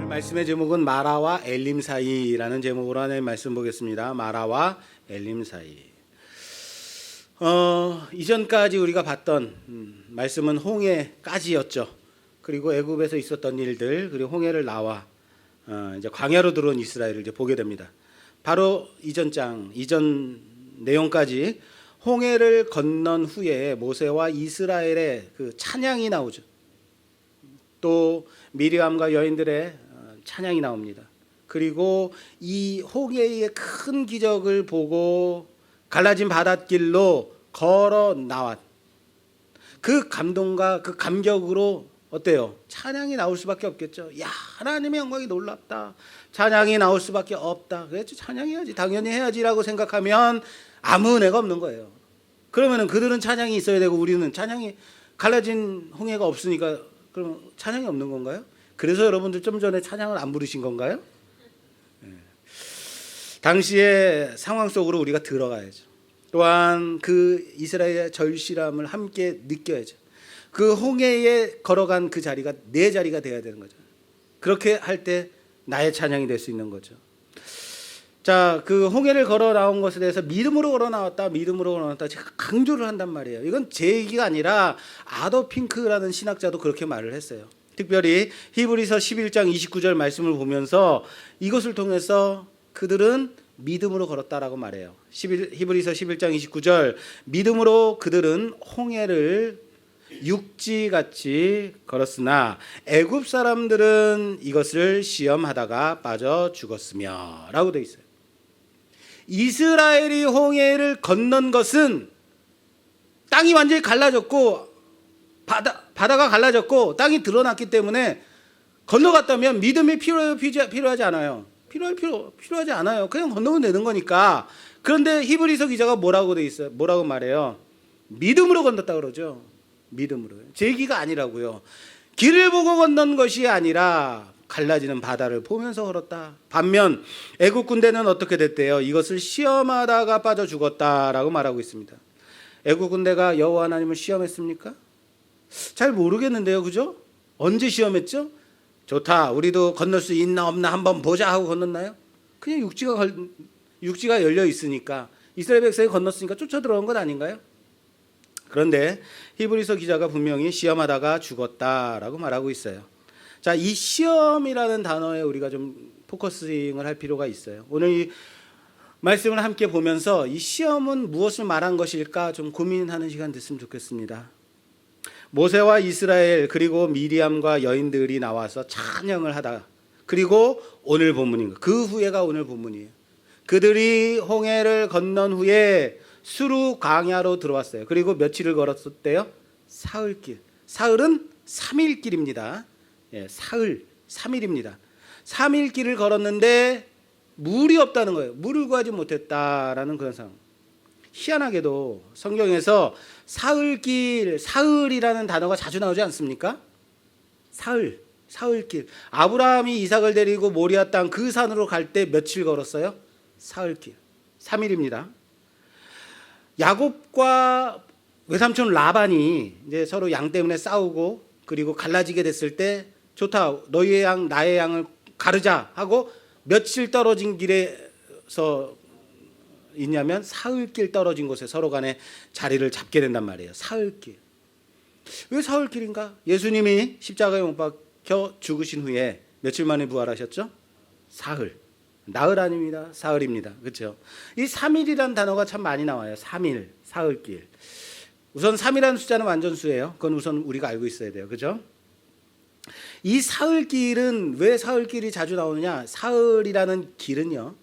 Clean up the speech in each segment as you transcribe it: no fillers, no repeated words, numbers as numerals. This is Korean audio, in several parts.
말씀의 제목은 마라와 엘림 사이라는 제목으로 하나님 말씀 보겠습니다. 마라와 엘림 사이. 이전까지 우리가 봤던 말씀은 홍해까지였죠. 그리고 애굽에서 있었던 일들, 그리고 홍해를 나와 이제 광야로 들어온 이스라엘을 이제 보게 됩니다. 바로 이전 내용까지 홍해를 건넌 후에 모세와 이스라엘의 그 찬양이 나오죠. 또 미리암과 여인들의 찬양이 나옵니다. 그리고 이 홍해의 큰 기적을 보고 갈라진 바닷길로 걸어 나왔 그 감동과 그 감격으로 어때요? 찬양이 나올 수밖에 없겠죠. 야, 하나님의 영광이 놀랍다. 찬양이 나올 수밖에 없다. 그랬죠. 찬양해야지, 당연히 해야지라고 생각하면 아무 은혜가 없는 거예요. 그러면은 그들은 찬양이 있어야 되고 우리는 찬양이 갈라진 홍해가 없으니까 그럼 찬양이 없는 건가요? 그래서 여러분들 좀 전에 찬양을 안 부르신 건가요? 당시의 상황 속으로 우리가 들어가야죠. 또한 그 이스라엘의 절실함을 함께 느껴야죠. 그 홍해에 걸어간 그 자리가 내 자리가 돼야 되는 거죠. 그렇게 할 때 나의 찬양이 될 수 있는 거죠. 자, 그 홍해를 걸어 나온 것에 대해서 믿음으로 걸어 나왔다, 믿음으로 걸어 나왔다 제가 강조를 한단 말이에요. 이건 제 얘기가 아니라 아더 핑크라는 신학자도 그렇게 말을 했어요. 특별히 히브리서 11장 29절 말씀을 보면서 이것을 통해서 그들은 믿음으로 걸었다라고 말해요. 히브리서 11장 29절 믿음으로 그들은 홍해를 육지같이 걸었으나 애굽 사람들은 이것을 시험하다가 빠져 죽었으며 라고 되어 있어요. 이스라엘이 홍해를 건넌 것은 땅이 완전히 갈라졌고 바다가 갈라졌고 땅이 드러났기 때문에 건너갔다면 믿음이 필요하지 않아요. 필요하지 않아요. 그냥 건너면 되는 거니까. 그런데 히브리서 기자가 뭐라고 돼 있어요? 뭐라고 말해요? 믿음으로 건넜다 그러죠. 믿음으로. 제 얘기가 아니라고요. 길을 보고 건넌 것이 아니라 갈라지는 바다를 보면서 걸었다. 반면 애국 군대는 어떻게 됐대요? 이것을 시험하다가 빠져 죽었다라고 말하고 있습니다. 애국 군대가 여호와 하나님을 시험했습니까? 잘 모르겠는데요, 그죠? 언제 시험했죠? 좋다, 우리도 건널 수 있나 없나 한번 보자 하고 건넜나요? 그냥 육지가 열려 있으니까 이스라엘 백성이 건넜으니까 쫓아 들어온 것 아닌가요? 그런데 히브리서 기자가 분명히 시험하다가 죽었다라고 말하고 있어요. 자, 이 시험이라는 단어에 우리가 좀 포커싱을 할 필요가 있어요. 오늘 이 말씀을 함께 보면서 이 시험은 무엇을 말한 것일까 좀 고민하는 시간 됐으면 좋겠습니다. 모세와 이스라엘 그리고 미리암과 여인들이 나와서 찬양을 하다. 그리고 오늘 본문인 거. 그 후에가 오늘 본문이에요. 그들이 홍해를 건넌 후에 수루 광야로 들어왔어요. 그리고 며칠을 걸었었대요? 사흘길. 사흘은 3일길입니다. 예, 사흘 3일입니다. 3일길을 걸었는데 물이 없다는 거예요. 물을 구하지 못했다라는 그런 상황. 희한하게도 성경에서 사흘길, 사흘이라는 단어가 자주 나오지 않습니까? 사흘길. 아브라함이 이삭을 데리고 모리아 땅 그 산으로 갈 때 며칠 걸었어요? 사흘길. 3일입니다. 야곱과 외삼촌 라반이 이제 서로 양 때문에 싸우고 그리고 갈라지게 됐을 때 좋다, 너희의 양 나의 양을 가르자 하고 며칠 떨어진 길에서 있냐면 사흘길 떨어진 곳에 서로 간에 자리를 잡게 된단 말이에요. 사흘길. 왜 사흘길인가? 예수님이 십자가에 못 박혀 죽으신 후에 며칠 만에 부활하셨죠? 사흘. 나흘 아닙니다. 사흘입니다. 그렇죠? 이 3일이라는 단어가 참 많이 나와요. 3일, 사흘길. 우선 3이라는 숫자는 완전수예요. 그건 우선 우리가 알고 있어야 돼요. 그렇죠? 이 사흘길은 왜 사흘길이 자주 나오느냐? 사흘이라는 길은요,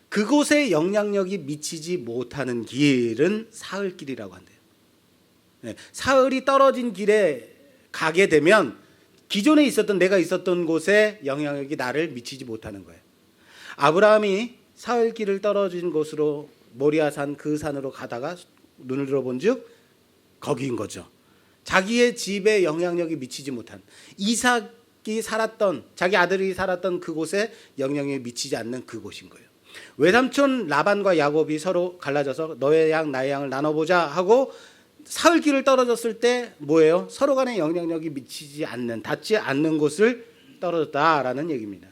그곳에 영향력이 미치지 못하는 길은 사흘길이라고 한대요. 네, 사흘이 떨어진 길에 가게 되면 기존에 있었던 내가 있었던 곳에 영향력이 나를 미치지 못하는 거예요. 아브라함이 사흘길을 떨어진 곳으로 모리아산 그 산으로 가다가 눈을 들어본 즉 거기인 거죠. 자기의 집에 영향력이 미치지 못한, 이삭이 살았던, 자기 아들이 살았던 그곳에 영향력이 미치지 않는 그곳인 거예요. 외삼촌 라반과 야곱이 서로 갈라져서 너의 양 나의 양을 나눠보자 하고 사흘길을 떨어졌을 때 뭐예요? 서로 간에 영향력이 미치지 않는, 닿지 않는 곳을 떨어졌다라는 얘기입니다.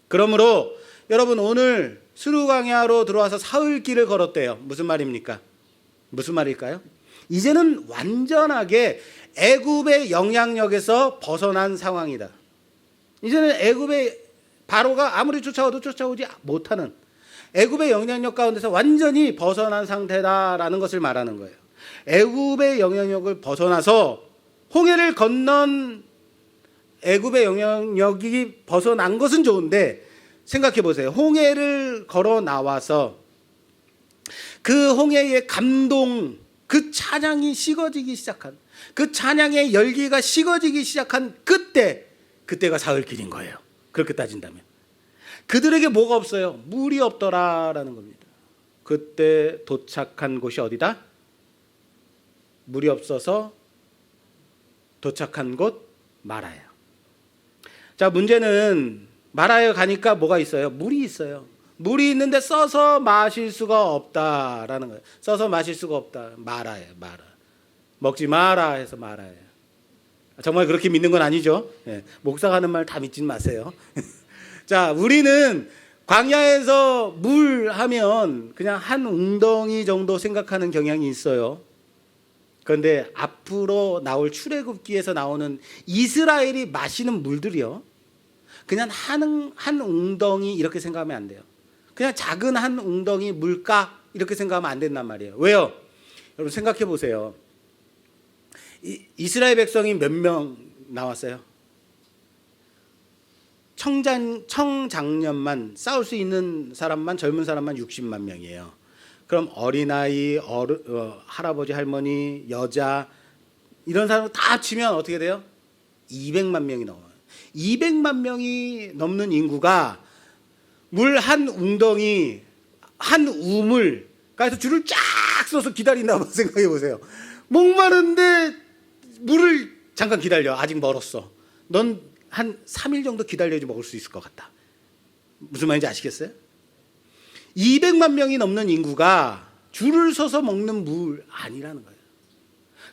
그러므로 여러분 오늘 스루강야로 들어와서 사흘 길을 걸었대요. 무슨 말입니까? 무슨 말일까요? 이제는 완전하게 애굽의 영향력에서 벗어난 상황이다. 이제는 애굽의 바로가 아무리 쫓아와도 쫓아오지 못하는 애굽의 영향력 가운데서 완전히 벗어난 상태다라는 것을 말하는 거예요. 애굽의 영향력을 벗어나서 홍해를 건넌 애굽의 영향력이 벗어난 것은 좋은데 생각해 보세요. 홍해를 걸어 나와서 그 홍해의 감동, 그 찬양이 식어지기 시작한, 그 찬양의 열기가 식어지기 시작한 그때가 사흘길인 거예요. 그렇게 따진다면 그들에게 뭐가 없어요? 물이 없더라라는 겁니다. 그때 도착한 곳이 어디다? 물이 없어서 도착한 곳 마라야. 자, 문제는 마라에 가니까 뭐가 있어요? 물이 있어요. 물이 있는데 써서 마실 수가 없다라는 거예요. 써서 마실 수가 없다. 마라예요, 마라. 먹지 마라 해서 마라예요. 정말 그렇게 믿는 건 아니죠. 네, 목사가 하는 말 다 믿지는 마세요. 자, 우리는 광야에서 물 하면 그냥 한 웅덩이 정도 생각하는 경향이 있어요. 그런데 앞으로 나올 출애굽기에서 나오는 이스라엘이 마시는 물들이요, 그냥 한 웅덩이 이렇게 생각하면 안 돼요. 그냥 작은 한 웅덩이 물가 이렇게 생각하면 안 된단 말이에요. 왜요? 여러분 생각해 보세요. 이스라엘 백성이 몇 명 나왔어요? 청장년만 싸울 수 있는 사람만, 젊은 사람만 60만 명이에요. 그럼 어린아이, 할아버지, 할머니, 여자 이런 사람 다 합치면 어떻게 돼요? 200만 명이 넘어요. 200만 명이 넘는 인구가 물 한 웅덩이, 한 우물가에서 줄을 쫙 서서 기다린다고 생각해 보세요. 목마른데 물을 잠깐 기다려. 아직 멀었어. 넌 한 3일 정도 기다려야지 먹을 수 있을 것 같다. 무슨 말인지 아시겠어요? 200만 명이 넘는 인구가 줄을 서서 먹는 물 아니라는 거예요.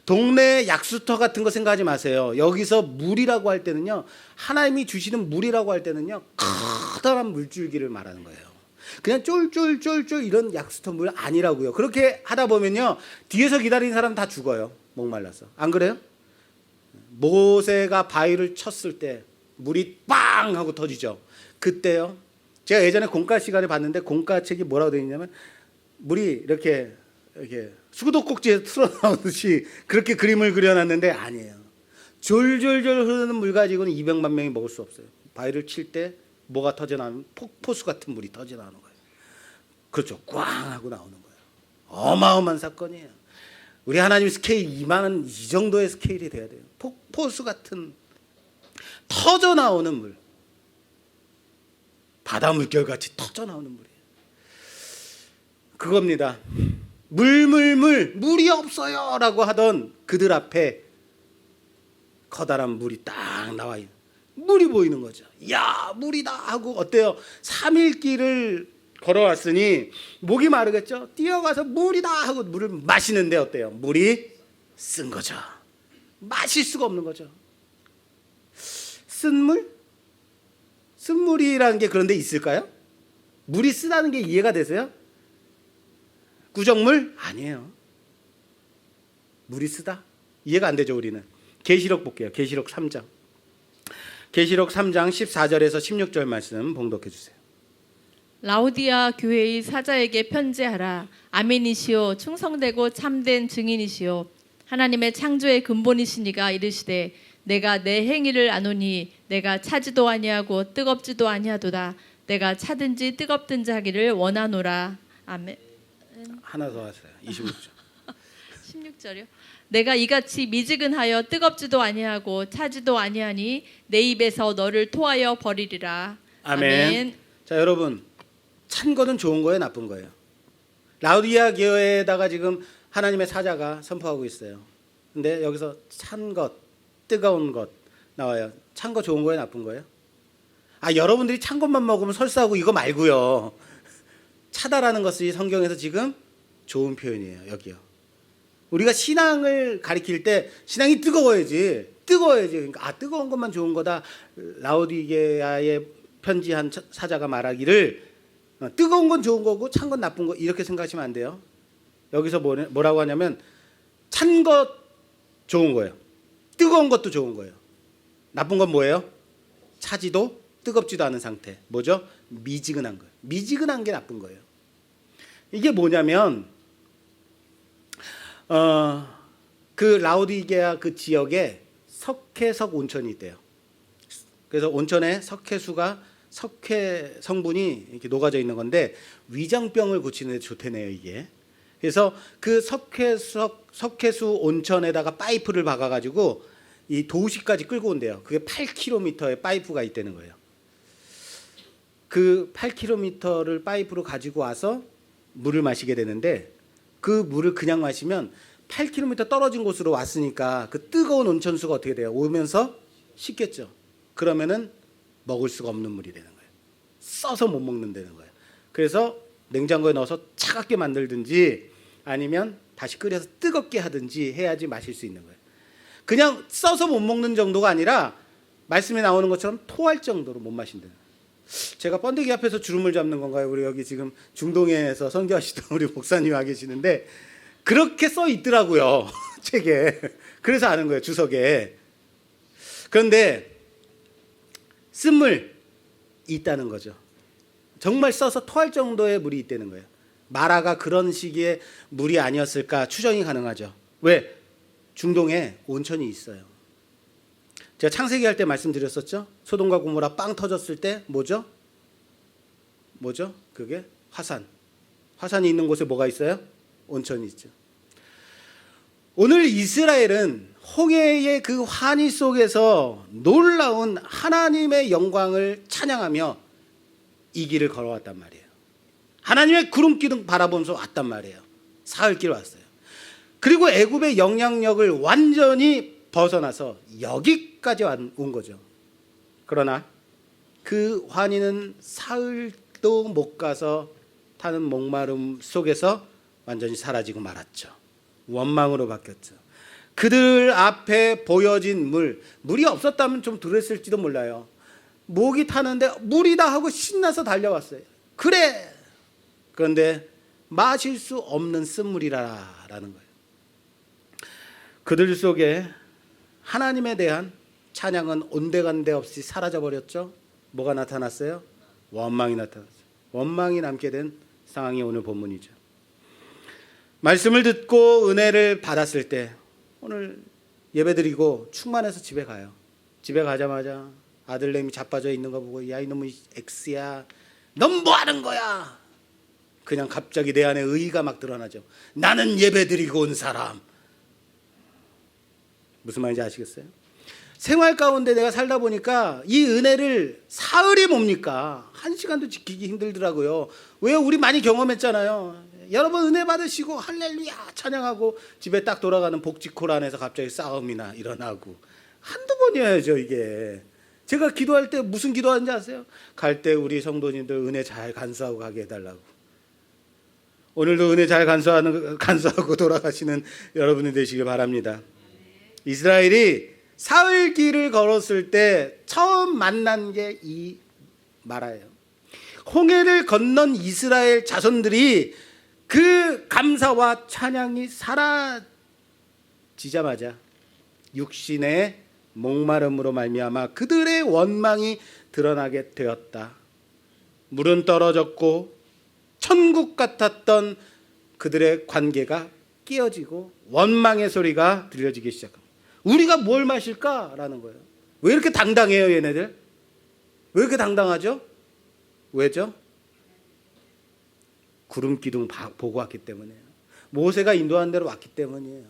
동네 약수터 같은 거 생각하지 마세요. 여기서 물이라고 할 때는요, 하나님이 주시는 물이라고 할 때는요, 커다란 물줄기를 말하는 거예요. 그냥 쫄쫄쫄쫄 이런 약수터 물 아니라고요. 그렇게 하다 보면요, 뒤에서 기다리는 사람 다 죽어요. 목말라서. 안 그래요? 모세가 바위를 쳤을 때 물이 빵 하고 터지죠. 그때요, 제가 예전에 공과 시간에 봤는데 공과책이 뭐라고 되어 있냐면 물이 이렇게 수도꼭지에 틀어나오듯이 그렇게 그림을 그려놨는데 아니에요. 졸졸졸 흐르는 물 가지고는 200만 명이 먹을 수 없어요. 바위를 칠 때 뭐가 터져나오면 폭포수 같은 물이 터져나오는 거예요. 그렇죠. 꽝 하고 나오는 거예요. 어마어마한 사건이에요. 우리 하나님 스케일 이만한 이 정도의 스케일이 돼야 돼요. 폭포수 같은 터져나오는 물, 바다 물결같이 터져나오는 물이에요. 그겁니다. 물이 없어요 라고 하던 그들 앞에 커다란 물이 딱 나와 있는, 물이 보이는 거죠. 야, 물이다 하고 어때요? 3일 길을 걸어왔으니 목이 마르겠죠. 뛰어가서 물이다 하고 물을 마시는데 어때요? 물이 쓴 거죠. 마실 수가 없는 거죠. 쓴 물? 쓴 물이라는 게 그런 데 있을까요? 물이 쓰다는 게 이해가 되세요? 구정물? 아니에요. 물이 쓰다? 이해가 안 되죠, 우리는. 계시록 볼게요. 계시록 3장. 계시록 3장 14절에서 16절 말씀 봉독해 주세요. 라오디아 교회의 사자에게 편지하라. 아멘이시오, 충성되고 참된 증인이시오, 하나님의 창조의 근본이시니가 이르시되 내가 내 행위를 아노니 내가 차지도 아니하고 뜨겁지도 아니하도다. 내가 차든지 뜨겁든지 하기를 원하노라. 아멘. 하나 더 하세요. 26절. 16절이요. 내가 이같이 미지근하여 뜨겁지도 아니하고 차지도 아니하니 내 입에서 너를 토하여 버리리라. 아멘. 자, 여러분, 찬 거는 좋은 거예요, 나쁜 거예요? 라우디아 교회에다가 지금 하나님의 사자가 선포하고 있어요. 근데 여기서 찬 것, 뜨거운 것 나와요. 찬 거 좋은 거예요, 나쁜 거예요? 아, 여러분들이 찬 것만 먹으면 설사하고 이거 말고요. 차다라는 것이 성경에서 지금 좋은 표현이에요, 여기요. 우리가 신앙을 가리킬 때 신앙이 뜨거워야지 뜨거워야지. 그러니까 뜨거운 것만 좋은 거다. 라오디게아에 편지한 사자가 말하기를 뜨거운 건 좋은 거고 찬 건 나쁜 거 이렇게 생각하시면 안 돼요. 여기서 뭐라고 하냐면 찬 것 좋은 거예요. 뜨거운 것도 좋은 거예요. 나쁜 건 뭐예요? 차지도 뜨겁지도 않은 상태. 뭐죠? 미지근한 거예요. 미지근한 게 나쁜 거예요. 이게 뭐냐면 그 라오디게아 그 지역에 석회석 온천이 있대요. 그래서 온천에 석회 성분이 이렇게 녹아져 있는 건데 위장병을 고치는 데 좋대네요, 이게. 그래서 그 석회수 온천에다가 파이프를 박아 가지고 이 도시까지 끌고 온대요. 그게 8km의 파이프가 있다는 거예요. 그 8km를 파이프로 가지고 와서 물을 마시게 되는데 그 물을 그냥 마시면 8km 떨어진 곳으로 왔으니까 그 뜨거운 온천수가 어떻게 돼요? 오면서 식겠죠. 그러면은 먹을 수가 없는 물이 되는 거예요. 써서 못 먹는다는 거예요. 그래서 냉장고에 넣어서 차갑게 만들든지 아니면 다시 끓여서 뜨겁게 하든지 해야지 마실 수 있는 거예요. 그냥 써서 못 먹는 정도가 아니라 말씀에 나오는 것처럼 토할 정도로 못 마신다는 거예요. 제가 번데기 앞에서 주름을 잡는 건가요? 우리 여기 지금 중동에서 선교하시던 우리 목사님 와 계시는데 그렇게 써 있더라고요. 책에. 그래서 아는 거예요. 주석에. 그런데 쓴물 있다는 거죠. 정말 써서 토할 정도의 물이 있다는 거예요. 마라가 그런 시기에 물이 아니었을까 추정이 가능하죠. 왜? 중동에 온천이 있어요. 제가 창세기 할 때 말씀드렸었죠. 소돔과 고모라 빵 터졌을 때 뭐죠? 그게 화산. 화산이 있는 곳에 뭐가 있어요? 온천이 있죠. 오늘 이스라엘은 홍해의 그 환희 속에서 놀라운 하나님의 영광을 찬양하며 이 길을 걸어왔단 말이에요. 하나님의 구름 기둥 바라보면서 왔단 말이에요. 사흘길 왔어요. 그리고 애굽의 영향력을 완전히 벗어나서 여기까지 온 거죠. 그러나 그 환희는 사흘도 못 가서 타는 목마름 속에서 완전히 사라지고 말았죠. 원망으로 바뀌었죠. 그들 앞에 보여진 물이 없었다면 좀 덜했을지도 몰라요. 목이 타는데 물이다 하고 신나서 달려왔어요. 그래. 그런데 마실 수 없는 쓴물이라라는 거예요. 그들 속에 하나님에 대한 찬양은 온데간데 없이 사라져버렸죠. 뭐가 나타났어요? 원망이 나타났어요. 원망이 남게 된 상황이 오늘 본문이죠. 말씀을 듣고 은혜를 받았을 때 오늘 예배드리고 충만해서 집에 가요. 집에 가자마자 아들내미 자빠져 있는 거 보고 야 이놈의 X야 넌 뭐 하는 거야? 그냥 갑자기 내 안에 의의가 막 드러나죠. 나는 예배드리고 온 사람. 무슨 말인지 아시겠어요? 생활 가운데 내가 살다 보니까 이 은혜를 사흘이 뭡니까? 1시간도 지키기 힘들더라고요. 왜요? 우리 많이 경험했잖아요. 여러분 은혜 받으시고 할렐루야 찬양하고 집에 딱 돌아가는 복지콜 안에서 갑자기 싸움이나 일어나고 한두 번이어야죠 이게. 제가 기도할 때 무슨 기도하는지 아세요? 갈 때 우리 성도님들 은혜 잘 간수하고 가게 해달라고. 오늘도 은혜 잘 간수하고 돌아가시는 여러분이 되시길 바랍니다. 이스라엘이 사흘 길을 걸었을 때 처음 만난 게 이 마라예요. 홍해를 건넌 이스라엘 자손들이 그 감사와 찬양이 사라지자마자 육신의 목마름으로 말미암아 그들의 원망이 드러나게 되었다. 물은 떨어졌고 천국 같았던 그들의 관계가 깨어지고 원망의 소리가 들려지기 시작합니다. 우리가 뭘 마실까라는 거예요. 왜 이렇게 당당해요 얘네들? 왜 이렇게 당당하죠? 왜죠? 구름 기둥 보고 왔기 때문이에요. 모세가 인도한 대로 왔기 때문이에요.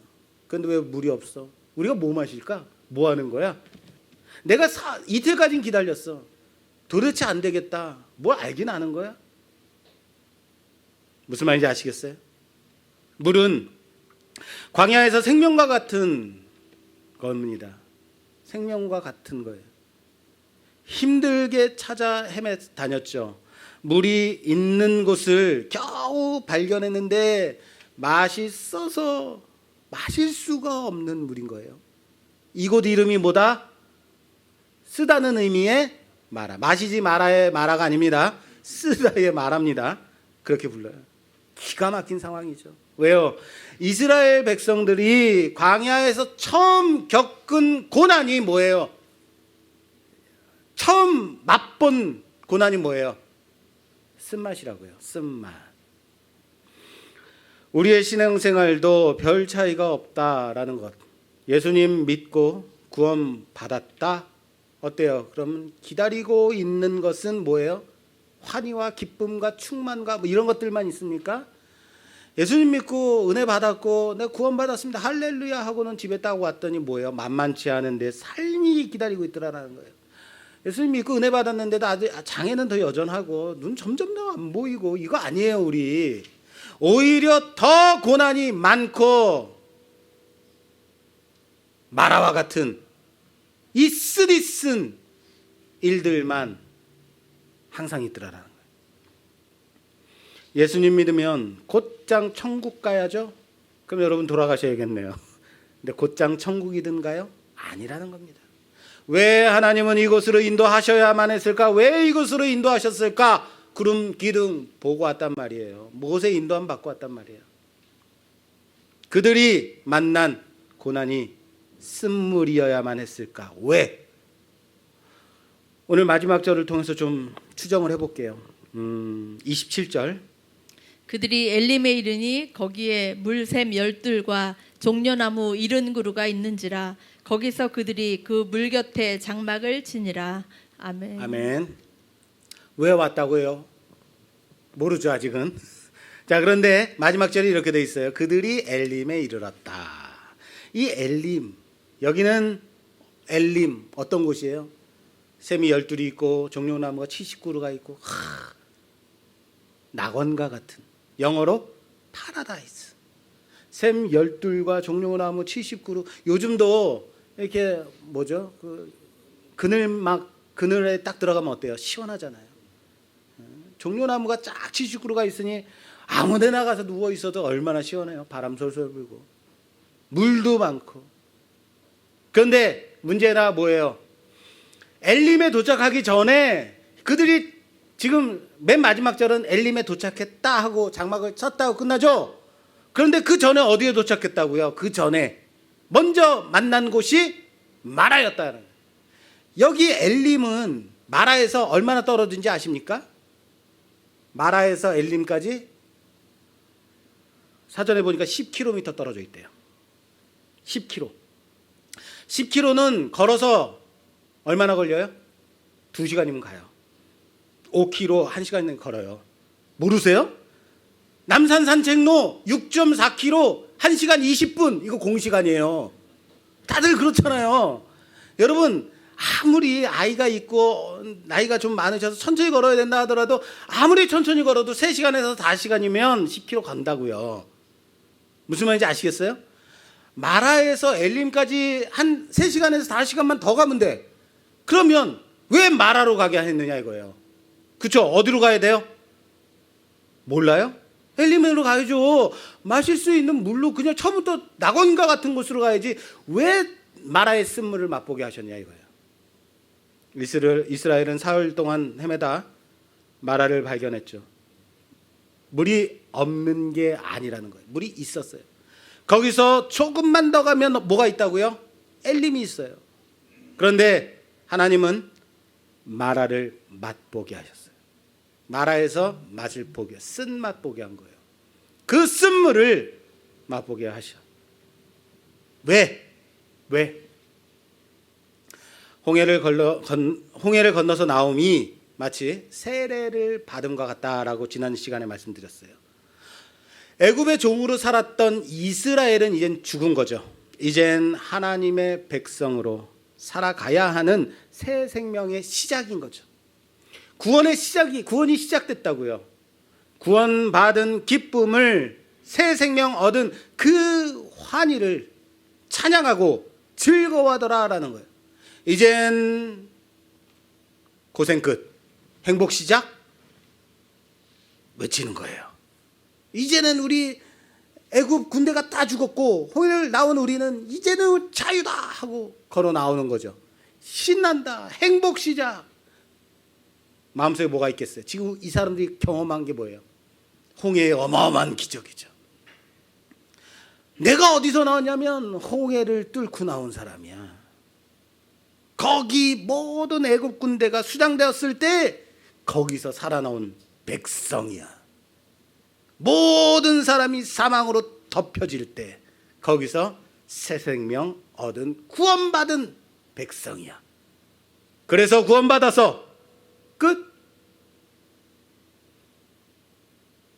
그런데 왜 물이 없어? 우리가 뭐 마실까? 뭐 하는 거야? 내가 이틀까지는 기다렸어. 도대체 안 되겠다. 뭘 알긴 아는 거야? 무슨 말인지 아시겠어요? 물은 광야에서 생명과 같은 겁니다. 생명과 같은 거예요. 힘들게 찾아 헤매 다녔죠. 물이 있는 곳을 겨우 발견했는데 맛이 써서 마실 수가 없는 물인 거예요. 이곳 이름이 뭐다? 쓰다는 의미의 마라. 마시지 마라의 마라가 아닙니다. 쓰다의 마라입니다. 그렇게 불러요. 기가 막힌 상황이죠. 왜요? 이스라엘 백성들이 광야에서 처음 겪은 고난이 뭐예요? 처음 맛본 고난이 뭐예요? 쓴맛이라고요. 쓴맛. 우리의 신앙생활도 별 차이가 없다라는 것. 예수님 믿고 구원 받았다. 어때요? 그럼 기다리고 있는 것은 뭐예요? 환희와 기쁨과 충만과 뭐 이런 것들만 있습니까? 예수님 믿고 은혜 받았고 내가 구원 받았습니다. 할렐루야 하고는 집에 딱 왔더니 뭐예요? 만만치 않은데 삶이 기다리고 있더라라는 거예요. 예수님 믿고 은혜 받았는데도 아직 장애는 더 여전하고 눈 점점 더 안 보이고 이거 아니에요. 우리 오히려 더 고난이 많고 마라와 같은 이 쓰디쓴 일들만 항상 있더라라는 거예요. 예수님 믿으면 곧장 천국 가야죠. 그럼 여러분 돌아가셔야겠네요. 근데 곧장 천국이든가요? 아니라는 겁니다. 왜 하나님은 이곳으로 인도하셔야만 했을까? 왜 이곳으로 인도하셨을까? 구름 기둥 보고 왔단 말이에요. 모세 인도함 받고 왔단 말이에요. 그들이 만난 고난이 쓴물이어야만 했을까? 왜? 오늘 마지막 절을 통해서 좀 추정을 해볼게요. 27절. 그들이 엘림에 이르니 거기에 물샘 열둘과 종려나무 70그루가 있는지라 거기서 그들이 그 물 곁에 장막을 치니라. 아멘. 아멘. 왜 왔다고요? 모르죠 아직은. 자, 그런데 마지막 절이 이렇게 돼 있어요. 그들이 엘림에 이르렀다. 이 엘림, 여기는 엘림 어떤 곳이에요? 샘이 12이 있고 종려나무가 70그루가 있고 낙원과 같은, 영어로 파라다이스. 샘 12과 종려나무 70그루. 요즘도 이렇게 뭐죠? 그늘에 딱 들어가면 어때요? 시원하잖아요. 종려나무가 쫙 70그루가 있으니 아무 데나 가서 누워 있어도 얼마나 시원해요. 바람 솔솔 불고 물도 많고. 그런데 문제나 뭐예요? 엘림에 도착하기 전에 그들이 지금 맨 마지막 절은 엘림에 도착했다 하고 장막을 쳤다고 끝나죠. 그런데 그 전에 어디에 도착했다고요? 그 전에 먼저 만난 곳이 마라였다는 거예요. 여기 엘림은 마라에서 얼마나 떨어진지 아십니까? 마라에서 엘림까지 사전에 보니까 10km 떨어져 있대요. 10km. 10km는 걸어서 얼마나 걸려요? 2시간이면 가요. 5km 1시간이면 걸어요. 모르세요? 남산 산책로 6.4km 1시간 20분. 이거 공시간이에요. 다들 그렇잖아요. 여러분 아무리 아이가 있고 나이가 좀 많으셔서 천천히 걸어야 된다 하더라도 아무리 천천히 걸어도 3시간에서 4시간이면 10km 간다고요. 무슨 말인지 아시겠어요? 마라에서 엘림까지 한 3시간에서 4시간만 더 가면 돼. 그러면 왜 마라로 가게 했느냐 이거예요. 그렇죠? 어디로 가야 돼요? 몰라요? 엘림으로 가야죠. 마실 수 있는 물로 그냥 처음부터 낙원과 같은 곳으로 가야지 왜 마라의 쓴물을 맛보게 하셨냐 이거예요. 이스라엘은 사흘 동안 헤매다 마라를 발견했죠. 물이 없는 게 아니라는 거예요. 물이 있었어요. 거기서 조금만 더 가면 뭐가 있다고요? 엘림이 있어요. 그런데 하나님은 마라를 맛보게 하셨어요. 마라에서 맛을 보게, 쓴맛 보게 한 거예요. 그 쓴물을 맛보게 하셔. 왜? 홍해를 건너서 나옴이 마치 세례를 받음과 같다라고 지난 시간에 말씀드렸어요. 애굽의 종으로 살았던 이스라엘은 이젠 죽은 거죠. 이젠 하나님의 백성으로 살아가야 하는 새 생명의 시작인 거죠. 구원이 시작됐다고요. 구원받은 기쁨을, 새 생명 얻은 그 환희를 찬양하고 즐거워하더라라는 거예요. 이젠 고생 끝, 행복 시작 외치는 거예요. 이제는 우리 애굽 군대가 다 죽었고 홍해를 나온 우리는 이제는 자유다 하고 걸어 나오는 거죠. 신난다. 행복 시작. 마음속에 뭐가 있겠어요? 지금 이 사람들이 경험한 게 뭐예요? 홍해의 어마어마한 기적이죠. 내가 어디서 나왔냐면 홍해를 뚫고 나온 사람이야. 거기 모든 애굽 군대가 수장되었을 때 거기서 살아나온 백성이야. 모든 사람이 사망으로 덮여질 때 거기서 새 생명 얻은 구원받은 백성이야. 그래서 구원받아서 끝.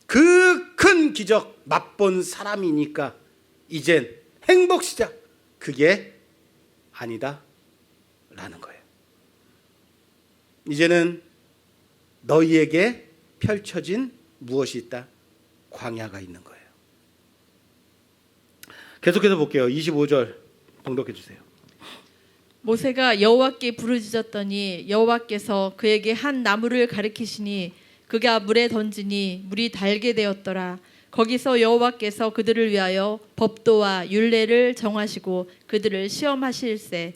그 큰 기적 맛본 사람이니까 이젠 행복 시작. 그게 아니다 라는 거예요. 이제는 너희에게 펼쳐진 무엇이 있다? 광야가 있는 거예요. 계속해서 볼게요. 25절 봉독해 주세요. 모세가 여호와께 부르짖었더니 여호와께서 그에게 한 나무를 가리키시니 그가 물에 던지니 물이 달게 되었더라. 거기서 여호와께서 그들을 위하여 법도와 율례를 정하시고 그들을 시험하실세.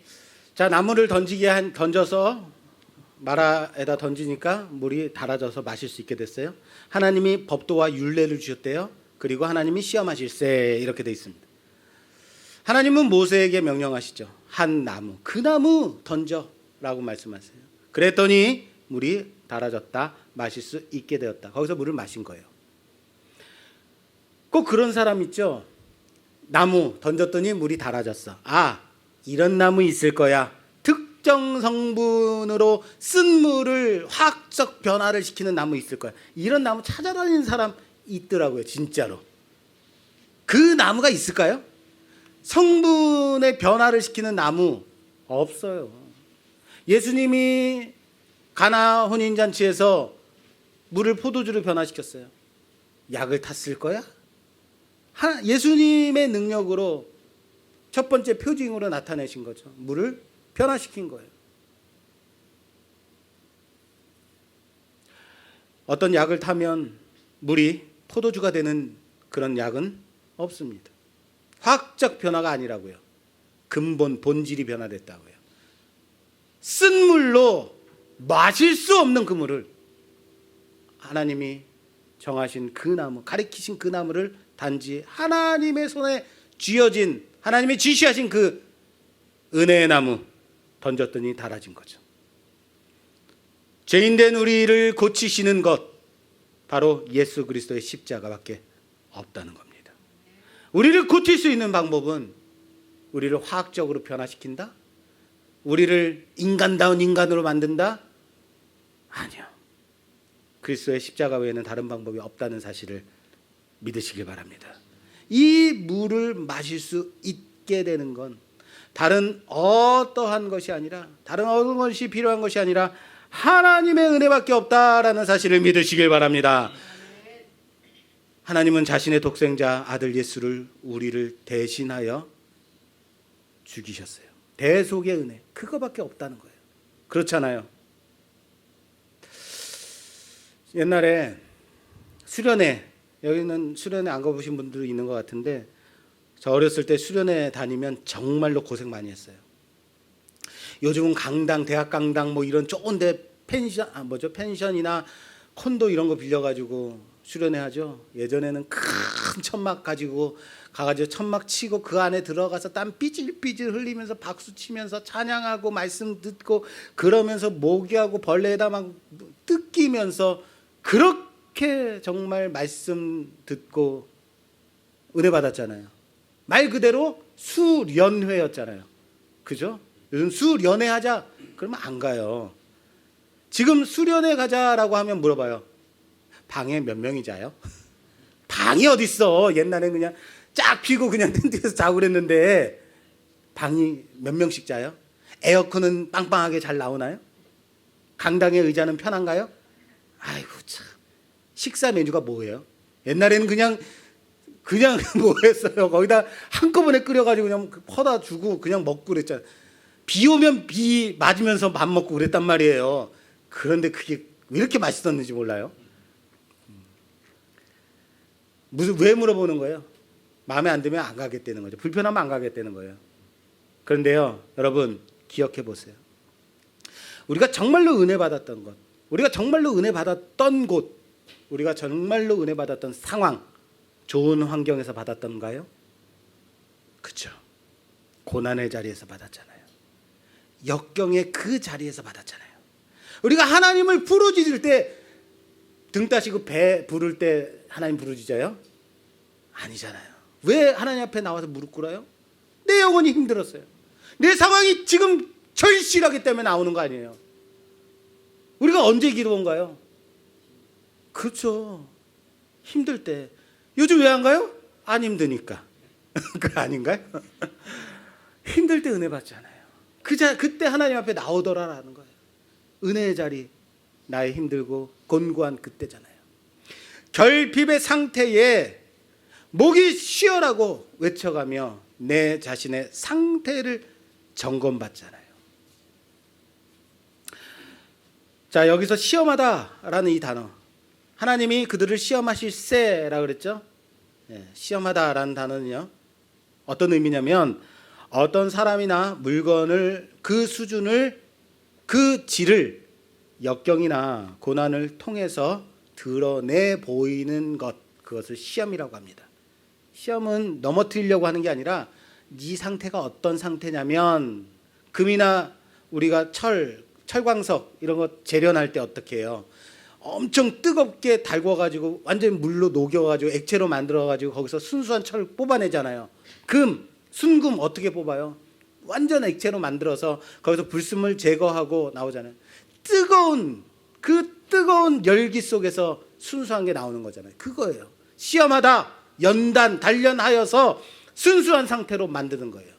자, 나무를 던져서 마라에다 던지니까 물이 달아져서 마실 수 있게 됐어요. 하나님이 법도와 율례를 주셨대요. 그리고 하나님이 시험하실세 이렇게 돼 있습니다. 하나님은 모세에게 명령하시죠. 한 나무, 그 나무 던져라고 말씀하세요. 그랬더니 물이 달아졌다. 마실 수 있게 되었다. 거기서 물을 마신 거예요. 꼭 그런 사람 있죠. 나무 던졌더니 물이 달아졌어. 아, 이런 나무 있을 거야. 특정 성분으로 쓴 물을 화학적 변화를 시키는 나무 있을 거야. 이런 나무 찾아다니는 사람 있더라고요. 진짜로. 그 나무가 있을까요? 성분의 변화를 시키는 나무 없어요. 예수님이 가나 혼인잔치에서 물을 포도주로 변화시켰어요. 약을 탔을 거야? 예수님의 능력으로 첫 번째 표징으로 나타내신 거죠. 물을 변화시킨 거예요. 어떤 약을 타면 물이 포도주가 되는 그런 약은 없습니다. 화학적 변화가 아니라고요. 근본 본질이 변화됐다고요. 쓴 물로 마실 수 없는 그 물을 하나님이 정하신 그 나무, 가리키신 그 나무를 단지 하나님의 손에 쥐어진, 하나님이 지시하신 그 은혜의 나무 던졌더니 달아진 거죠. 죄인된 우리를 고치시는 것, 바로 예수 그리스도의 십자가밖에 없다는 겁니다. 우리를 고칠 수 있는 방법은 우리를 화학적으로 변화시킨다? 우리를 인간다운 인간으로 만든다? 아니요. 그리스도의 십자가 외에는 다른 방법이 없다는 사실을 믿으시길 바랍니다. 이 물을 마실 수 있게 되는 건 다른 어떠한 것이 아니라, 다른 어떤 것이 필요한 것이 아니라 하나님의 은혜밖에 없다라는 사실을 믿으시길 바랍니다. 하나님은 자신의 독생자 아들 예수를 우리를 대신하여 죽이셨어요. 대속의 은혜, 그거밖에 없다는 거예요. 그렇잖아요. 옛날에 수련회, 여기는 수련회 안 가보신 분들도 있는 것 같은데, 저 어렸을 때 수련회 다니면 정말로 고생 많이 했어요. 요즘은 강당, 대학 강당 뭐 이런 좋은 데 펜션이나 콘도 이런 거 빌려가지고 수련회 하죠. 예전에는 큰 천막 가지고 가가지고 천막 치고 그 안에 들어가서 땀 삐질삐질 흘리면서 박수 치면서 찬양하고 말씀 듣고 그러면서 모기하고 벌레에다 막 뜯기면서 그렇게 정말 말씀 듣고 은혜 받았잖아요. 말 그대로 수련회였잖아요. 그죠? 요즘 수련회 하자 그러면 안 가요. 지금 수련회 가자라고 하면 물어봐요. 방에 몇 명이 자요? 방이 어딨어. 옛날엔 그냥 쫙 피고 그냥 텐트에서 자고 그랬는데 방이 몇 명씩 자요? 에어컨은 빵빵하게 잘 나오나요? 강당의 의자는 편한가요? 아이고 참. 식사 메뉴가 뭐예요? 옛날에는 그냥 뭐 했어요. 거기다 한꺼번에 끓여가지고 그냥 퍼다 주고 그냥 먹고 그랬잖아요. 비 오면 비 맞으면서 밥 먹고 그랬단 말이에요. 그런데 그게 왜 이렇게 맛있었는지 몰라요. 왜 물어보는 거예요? 마음에 안 들면 안 가겠다는 거죠. 불편하면 안 가겠다는 거예요. 그런데요, 여러분 기억해 보세요. 우리가 정말로 은혜 받았던 것, 우리가 정말로 은혜 받았던 곳, 우리가 정말로 은혜 받았던 상황, 좋은 환경에서 받았던가요? 그렇죠. 고난의 자리에서 받았잖아요. 역경의 그 자리에서 받았잖아요. 우리가 하나님을 부르짖을 때 등 따시고 배 부를 때 하나님 부르짖어요? 아니잖아요. 왜 하나님 앞에 나와서 무릎 꿇어요? 내 영혼이 힘들었어요. 내 상황이 지금 절실하기 때문에 나오는 거 아니에요. 우리가 언제 기도한가요? 그렇죠. 힘들 때. 요즘 왜 안 가요? 안 힘드니까. 그 아닌가요? 힘들 때 은혜 받잖아요. 그때 하나님 앞에 나오더라라는 거예요. 은혜의 자리, 나의 힘들고 곤고한 그때잖아요. 결핍의 상태에 목이 쉬어라고 외쳐가며 내 자신의 상태를 점검받잖아요. 자, 여기서 시험하다라는 이 단어, 하나님이 그들을 시험하실세라고 그랬죠. 시험하다라는 단어는요, 어떤 의미냐면 어떤 사람이나 물건을, 그 수준을, 그 질을 역경이나 고난을 통해서 드러내 보이는 것, 그것을 시험이라고 합니다. 시험은 넘어뜨리려고 하는 게 아니라 네 상태가 어떤 상태냐면, 금이나 우리가 철광석 이런 거 재련할 때 어떻게 해요? 엄청 뜨겁게 달궈가지고 완전히 물로 녹여가지고 액체로 만들어가지고 거기서 순수한 철 뽑아내잖아요. 순금 어떻게 뽑아요? 완전 액체로 만들어서 거기서 불순물 제거하고 나오잖아요. 뜨거운 열기 속에서 순수한 게 나오는 거잖아요. 그거예요. 시험하다, 단련하여서 순수한 상태로 만드는 거예요.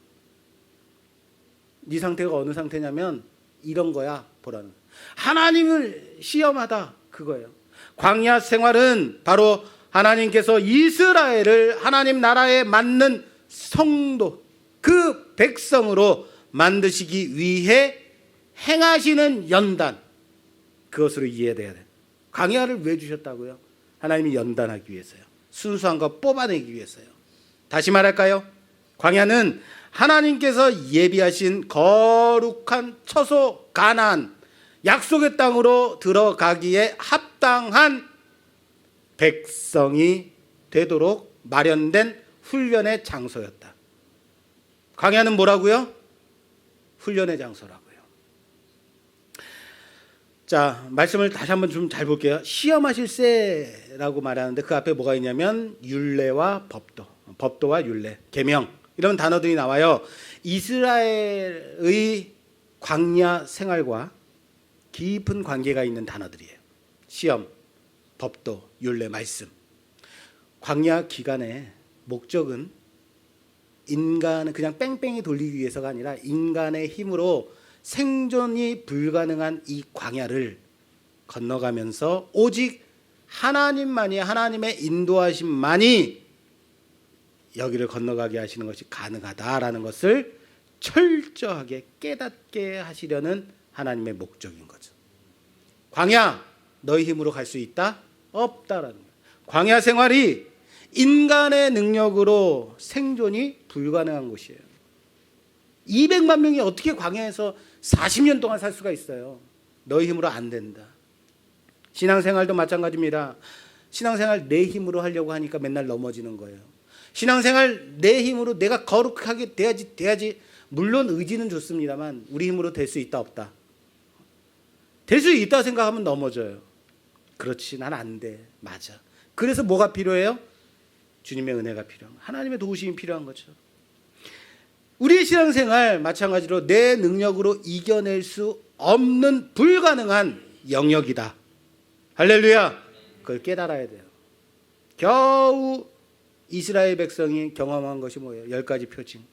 네 상태가 어느 상태냐면 이런 거야 보라는. 하나님을 시험하다, 그거예요. 광야 생활은 바로 하나님께서 이스라엘을 하나님 나라에 맞는 성도, 그 백성으로 만드시기 위해 행하시는 연단, 그것으로 이해돼야 돼요. 광야를 왜 주셨다고요? 하나님이 연단하기 위해서요. 순수한 거 뽑아내기 위해서요. 다시 말할까요? 광야는 하나님께서 예비하신 거룩한 처소 가나안, 약속의 땅으로 들어가기에 합당한 백성이 되도록 마련된 훈련의 장소였다. 광야는 뭐라고요? 훈련의 장소라고요. 자, 말씀을 다시 한번 좀 잘 볼게요. 시험하실세라고 말하는데 그 앞에 뭐가 있냐면 율례와 법도와 율례, 계명, 이런 단어들이 나와요. 이스라엘의 광야 생활과 깊은 관계가 있는 단어들이에요. 시험, 법도, 율례, 말씀. 광야 기간의 목적은 인간을 그냥 뺑뺑이 돌리기 위해서가 아니라 인간의 힘으로 생존이 불가능한 이 광야를 건너가면서 오직 하나님만이, 하나님의 인도하심만이 여기를 건너가게 하시는 것이 가능하다라는 것을 철저하게 깨닫게 하시려는 하나님의 목적인 거죠. 광야, 너희 힘으로 갈 수 있다? 없다라는 거예요. 광야 생활이 인간의 능력으로 생존이 불가능한 곳이에요. 200만 명이 어떻게 광야에서 40년 동안 살 수가 있어요? 너희 힘으로 안 된다. 신앙생활도 마찬가지입니다. 신앙생활 내 힘으로 하려고 하니까 맨날 넘어지는 거예요. 신앙생활 내 힘으로 내가 거룩하게 돼야지. 물론 의지는 좋습니다만 우리 힘으로 될 수 있다 없다? 될 수 있다 생각하면 넘어져요. 그렇지, 난 안 돼. 맞아. 그래서 뭐가 필요해요? 주님의 은혜가 필요한 거예요. 하나님의 도우심이 필요한 거죠. 우리의 신앙생활 마찬가지로 내 능력으로 이겨낼 수 없는 불가능한 영역이다. 할렐루야. 그걸 깨달아야 돼요. 겨우 이스라엘 백성이 경험한 것이 뭐예요? 10가지 표징.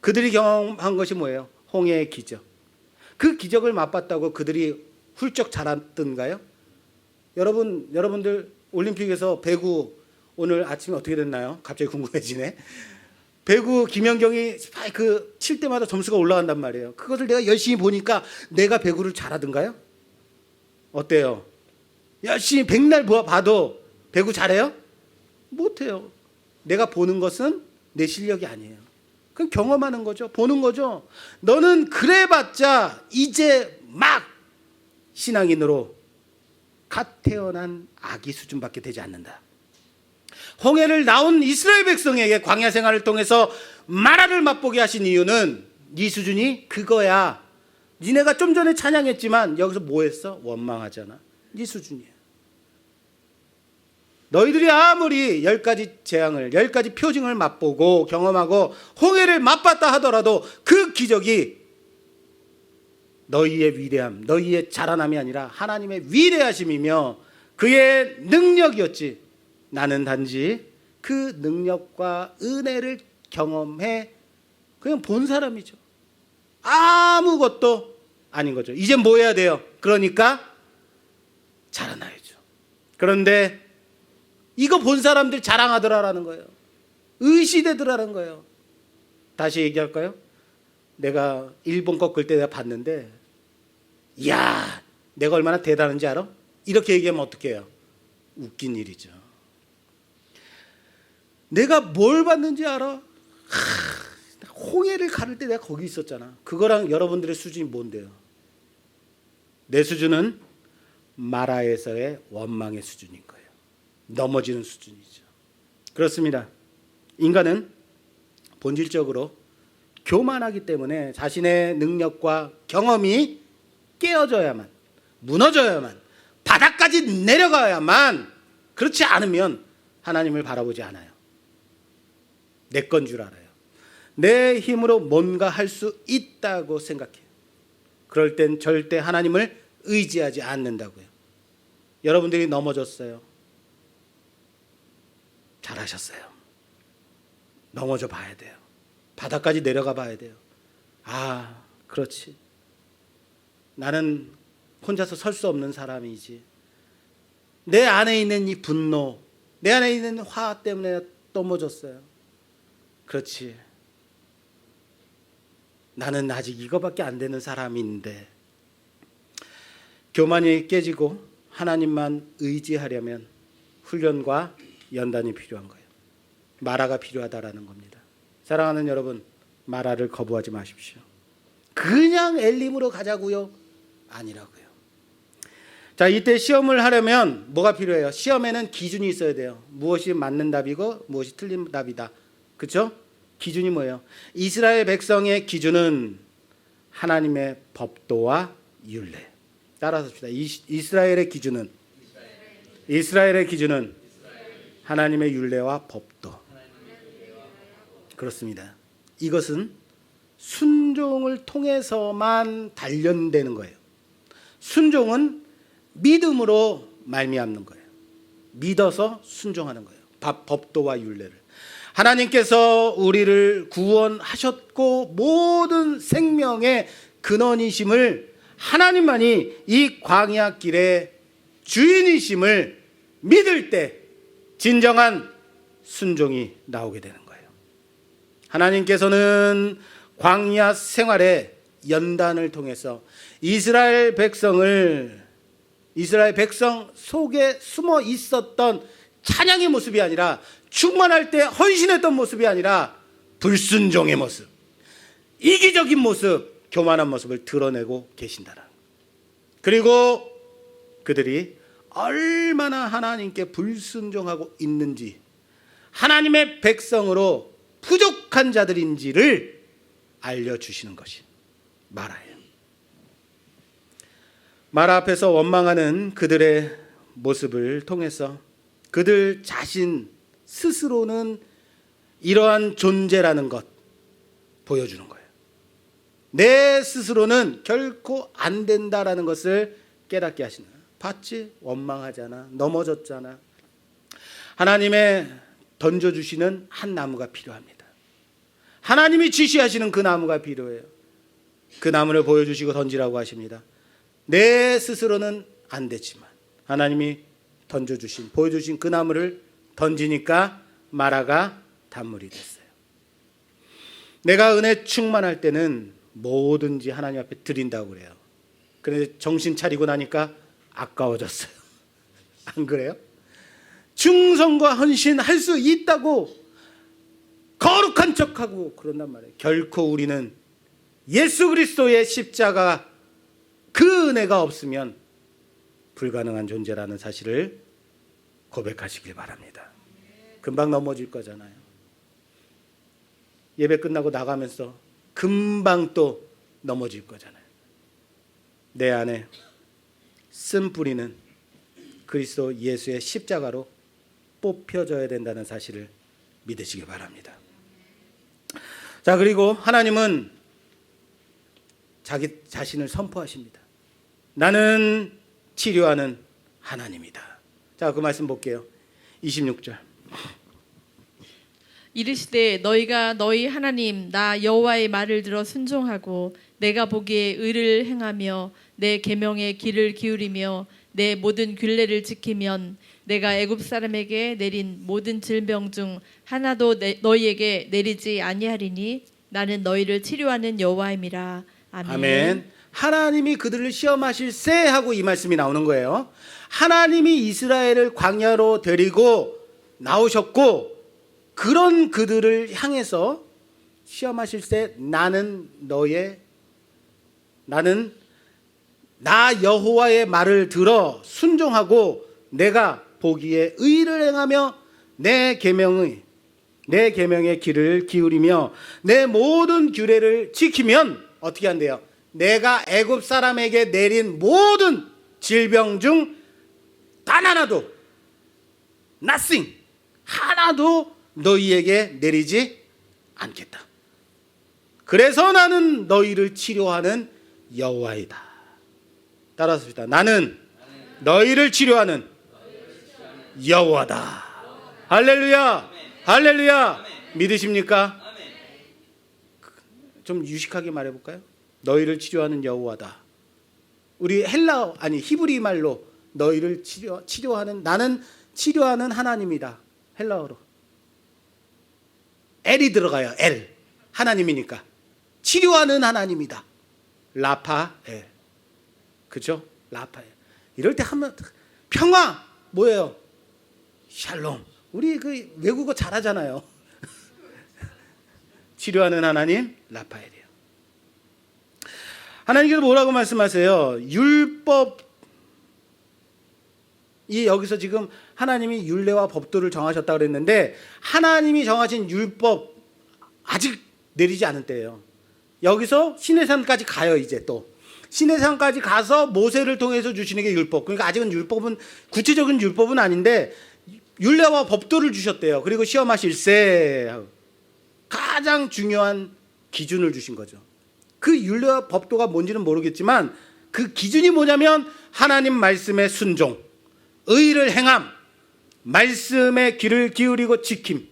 그들이 경험한 것이 뭐예요? 홍해의 기적. 그 기적을 맛봤다고 그들이 훌쩍 자랐던가요? 여러분들 올림픽에서 배구 오늘 아침에 어떻게 됐나요? 갑자기 궁금해지네. 배구 김연경이 스파이크 칠 때마다 점수가 올라간단 말이에요. 그것을 내가 열심히 보니까 내가 배구를 잘하던가요? 어때요? 열심히 백날 봐도 배구 잘해요? 못해요. 내가 보는 것은 내 실력이 아니에요. 그건 경험하는 거죠. 보는 거죠. 너는 그래봤자 이제 막 신앙인으로 갓 태어난 아기 수준밖에 되지 않는다. 홍해를 나온 이스라엘 백성에게 광야 생활을 통해서 마라를 맛보게 하신 이유는 네 수준이 그거야. 니네가 좀 전에 찬양했지만 여기서 뭐 했어? 원망하잖아. 네 수준이야. 너희들이 아무리 10가지 재앙을 10가지 표징을 맛보고 경험하고 홍해를 맛봤다 하더라도 그 기적이 너희의 위대함, 너희의 자라남이 아니라 하나님의 위대하심이며 그의 능력이었지. 나는 단지 그 능력과 은혜를 경험해 그냥 본 사람이죠. 아무것도 아닌 거죠. 이제 뭐 해야 돼요? 그러니까 자라나야죠. 그런데 이거 본 사람들 자랑하더라라는 거예요. 의시되더라는 거예요. 다시 얘기할까요? 내가 일본 꺾을 때 내가 봤는데 이야 내가 얼마나 대단한지 알아? 이렇게 얘기하면 어떻게 해요? 웃긴 일이죠. 내가 뭘 봤는지 알아? 홍해를 가를 때 내가 거기 있었잖아. 그거랑 여러분들의 수준이 뭔데요? 내 수준은 마라에서의 원망의 수준인 거예요. 넘어지는 수준이죠. 그렇습니다. 인간은 본질적으로 교만하기 때문에 자신의 능력과 경험이 깨어져야만, 무너져야만, 바닥까지 내려가야만, 그렇지 않으면 하나님을 바라보지 않아요. 내 건 줄 알아요. 내 힘으로 뭔가 할 수 있다고 생각해요. 그럴 땐 절대 하나님을 의지하지 않는다고요. 여러분들이 넘어졌어요. 잘하셨어요. 넘어져 봐야 돼요. 바닥까지 내려가 봐야 돼요. 아, 그렇지. 나는 혼자서 설 수 없는 사람이지. 내 안에 있는 이 분노, 내 안에 있는 화 때문에 넘어졌어요. 그렇지. 나는 아직 이거밖에 안 되는 사람인데. 교만이 깨지고 하나님만 의지하려면 훈련과 연단이 필요한 거예요. 마라가 필요하다라는 겁니다. 사랑하는 여러분, 마라를 거부하지 마십시오. 그냥 엘림으로 가자고요? 아니라고요. 자, 이때 시험을 하려면 뭐가 필요해요? 시험에는 기준이 있어야 돼요. 무엇이 맞는 답이고 무엇이 틀린 답이다. 그렇죠? 기준이 뭐예요? 이스라엘 백성의 기준은 하나님의 법도와 율례. 따라서 합시다. 이스라엘의 기준은 하나님의 율례와 법도. 그렇습니다. 이것은 순종을 통해서만 단련되는 거예요. 순종은 믿음으로 말미암는 거예요. 믿어서 순종하는 거예요. 법도와 율례를. 하나님께서 우리를 구원하셨고 모든 생명의 근원이심을 하나님만이 이 광야길의 주인이심을 믿을 때 진정한 순종이 나오게 되는 거예요. 하나님께서는 광야 생활의 연단을 통해서 이스라엘 백성 속에 숨어 있었던 찬양의 모습이 아니라 충만할 때 헌신했던 모습이 아니라 불순종의 모습, 이기적인 모습, 교만한 모습을 드러내고 계신다라. 그리고 그들이 얼마나 하나님께 불순종하고 있는지, 하나님의 백성으로 부족한 자들인지를 알려주시는 것이 마라예요. 마라 앞에서 원망하는 그들의 모습을 통해서 그들 자신 스스로는 이러한 존재라는 것 보여주는 거예요. 내 스스로는 결코 안 된다라는 것을 깨닫게 하시는 거예요. 봤지? 원망하잖아. 넘어졌잖아. 하나님의 던져주시는 한 나무가 필요합니다. 하나님이 지시하시는 그 나무가 필요해요. 그 나무를 보여주시고 던지라고 하십니다. 내 스스로는 안 됐지만 하나님이 던져주신, 보여주신 그 나무를 던지니까 마라가 단물이 됐어요. 내가 은혜 충만할 때는 뭐든지 하나님 앞에 드린다고 그래요. 그런데 정신 차리고 나니까 아까워졌어요. 안 그래요? 충성과 헌신할 수 있다고 거룩한 척하고 그런단 말이에요. 결코 우리는 예수 그리스도의 십자가 그 은혜가 없으면 불가능한 존재라는 사실을 고백하시길 바랍니다. 금방 넘어질 거잖아요. 예배 끝나고 나가면서 금방 또 넘어질 거잖아요. 내 안에 쓴 뿌리는 그리스도 예수의 십자가로 뽑혀져야 된다는 사실을 믿으시기 바랍니다. 자, 그리고 하나님은 자기 자신을 선포하십니다. 나는 치료하는 하나님이다. 자, 그 말씀 볼게요. 26절. 이르시되 너희가 너희 하나님 나 여호와의 말을 들어 순종하고 내가 보기에 의를 행하며 내 계명의 귀를 기울이며 내 모든 규례를 지키면 내가 애굽 사람에게 내린 모든 질병 중 하나도 너희에게 내리지 아니하리니 나는 너희를 치료하는 여호와임이라. 아멘. 아멘. 하나님이 그들을 시험하실세 하고 이 말씀이 나오는 거예요. 하나님이 이스라엘을 광야로 데리고 나오셨고 그런 그들을 향해서 시험하실세 나는 나 여호와의 말을 들어 순종하고 내가 보기에 의를 행하며 내 계명의 길을 기울이며 내 모든 규례를 지키면 어떻게 한대요? 내가 애굽 사람에게 내린 모든 질병 중 단 하나도 nothing 하나도 너희에게 내리지 않겠다. 그래서 나는 너희를 치료하는 여호와이다. 따라서 합시다. 나는 너희를 치료하는 여호와다. 할렐루야. 할렐루야. 믿으십니까? 좀 유식하게 말해볼까요? 너희를 치료하는 여호와다. 우리 히브리 말로 너희를 치료하는 나는 치료하는 하나님이다. 헬라어로 엘이 들어가요. 엘 하나님이니까 치료하는 하나님이다. 라파엘 그죠? 라파엘 이럴 때 하면 평화 뭐예요? 샬롬. 우리 그 외국어 잘하잖아요. 치료하는 하나님 라파엘이에요. 하나님께서 뭐라고 말씀하세요? 율법이 여기서 지금 하나님이 율례와 법도를 정하셨다고 그랬는데 하나님이 정하신 율법 아직 내리지 않은 때예요. 여기서 시내산까지 가요. 이제 또 시내산까지 가서 모세를 통해서 주시는 게 율법. 그러니까 아직은 율법은 구체적인 율법은 아닌데 율례와 법도를 주셨대요. 그리고 시험하실세 가장 중요한 기준을 주신 거죠. 그 율례와 법도가 뭔지는 모르겠지만 그 기준이 뭐냐면 하나님 말씀의 순종, 의를 행함, 말씀의 귀를 기울이고 지킴.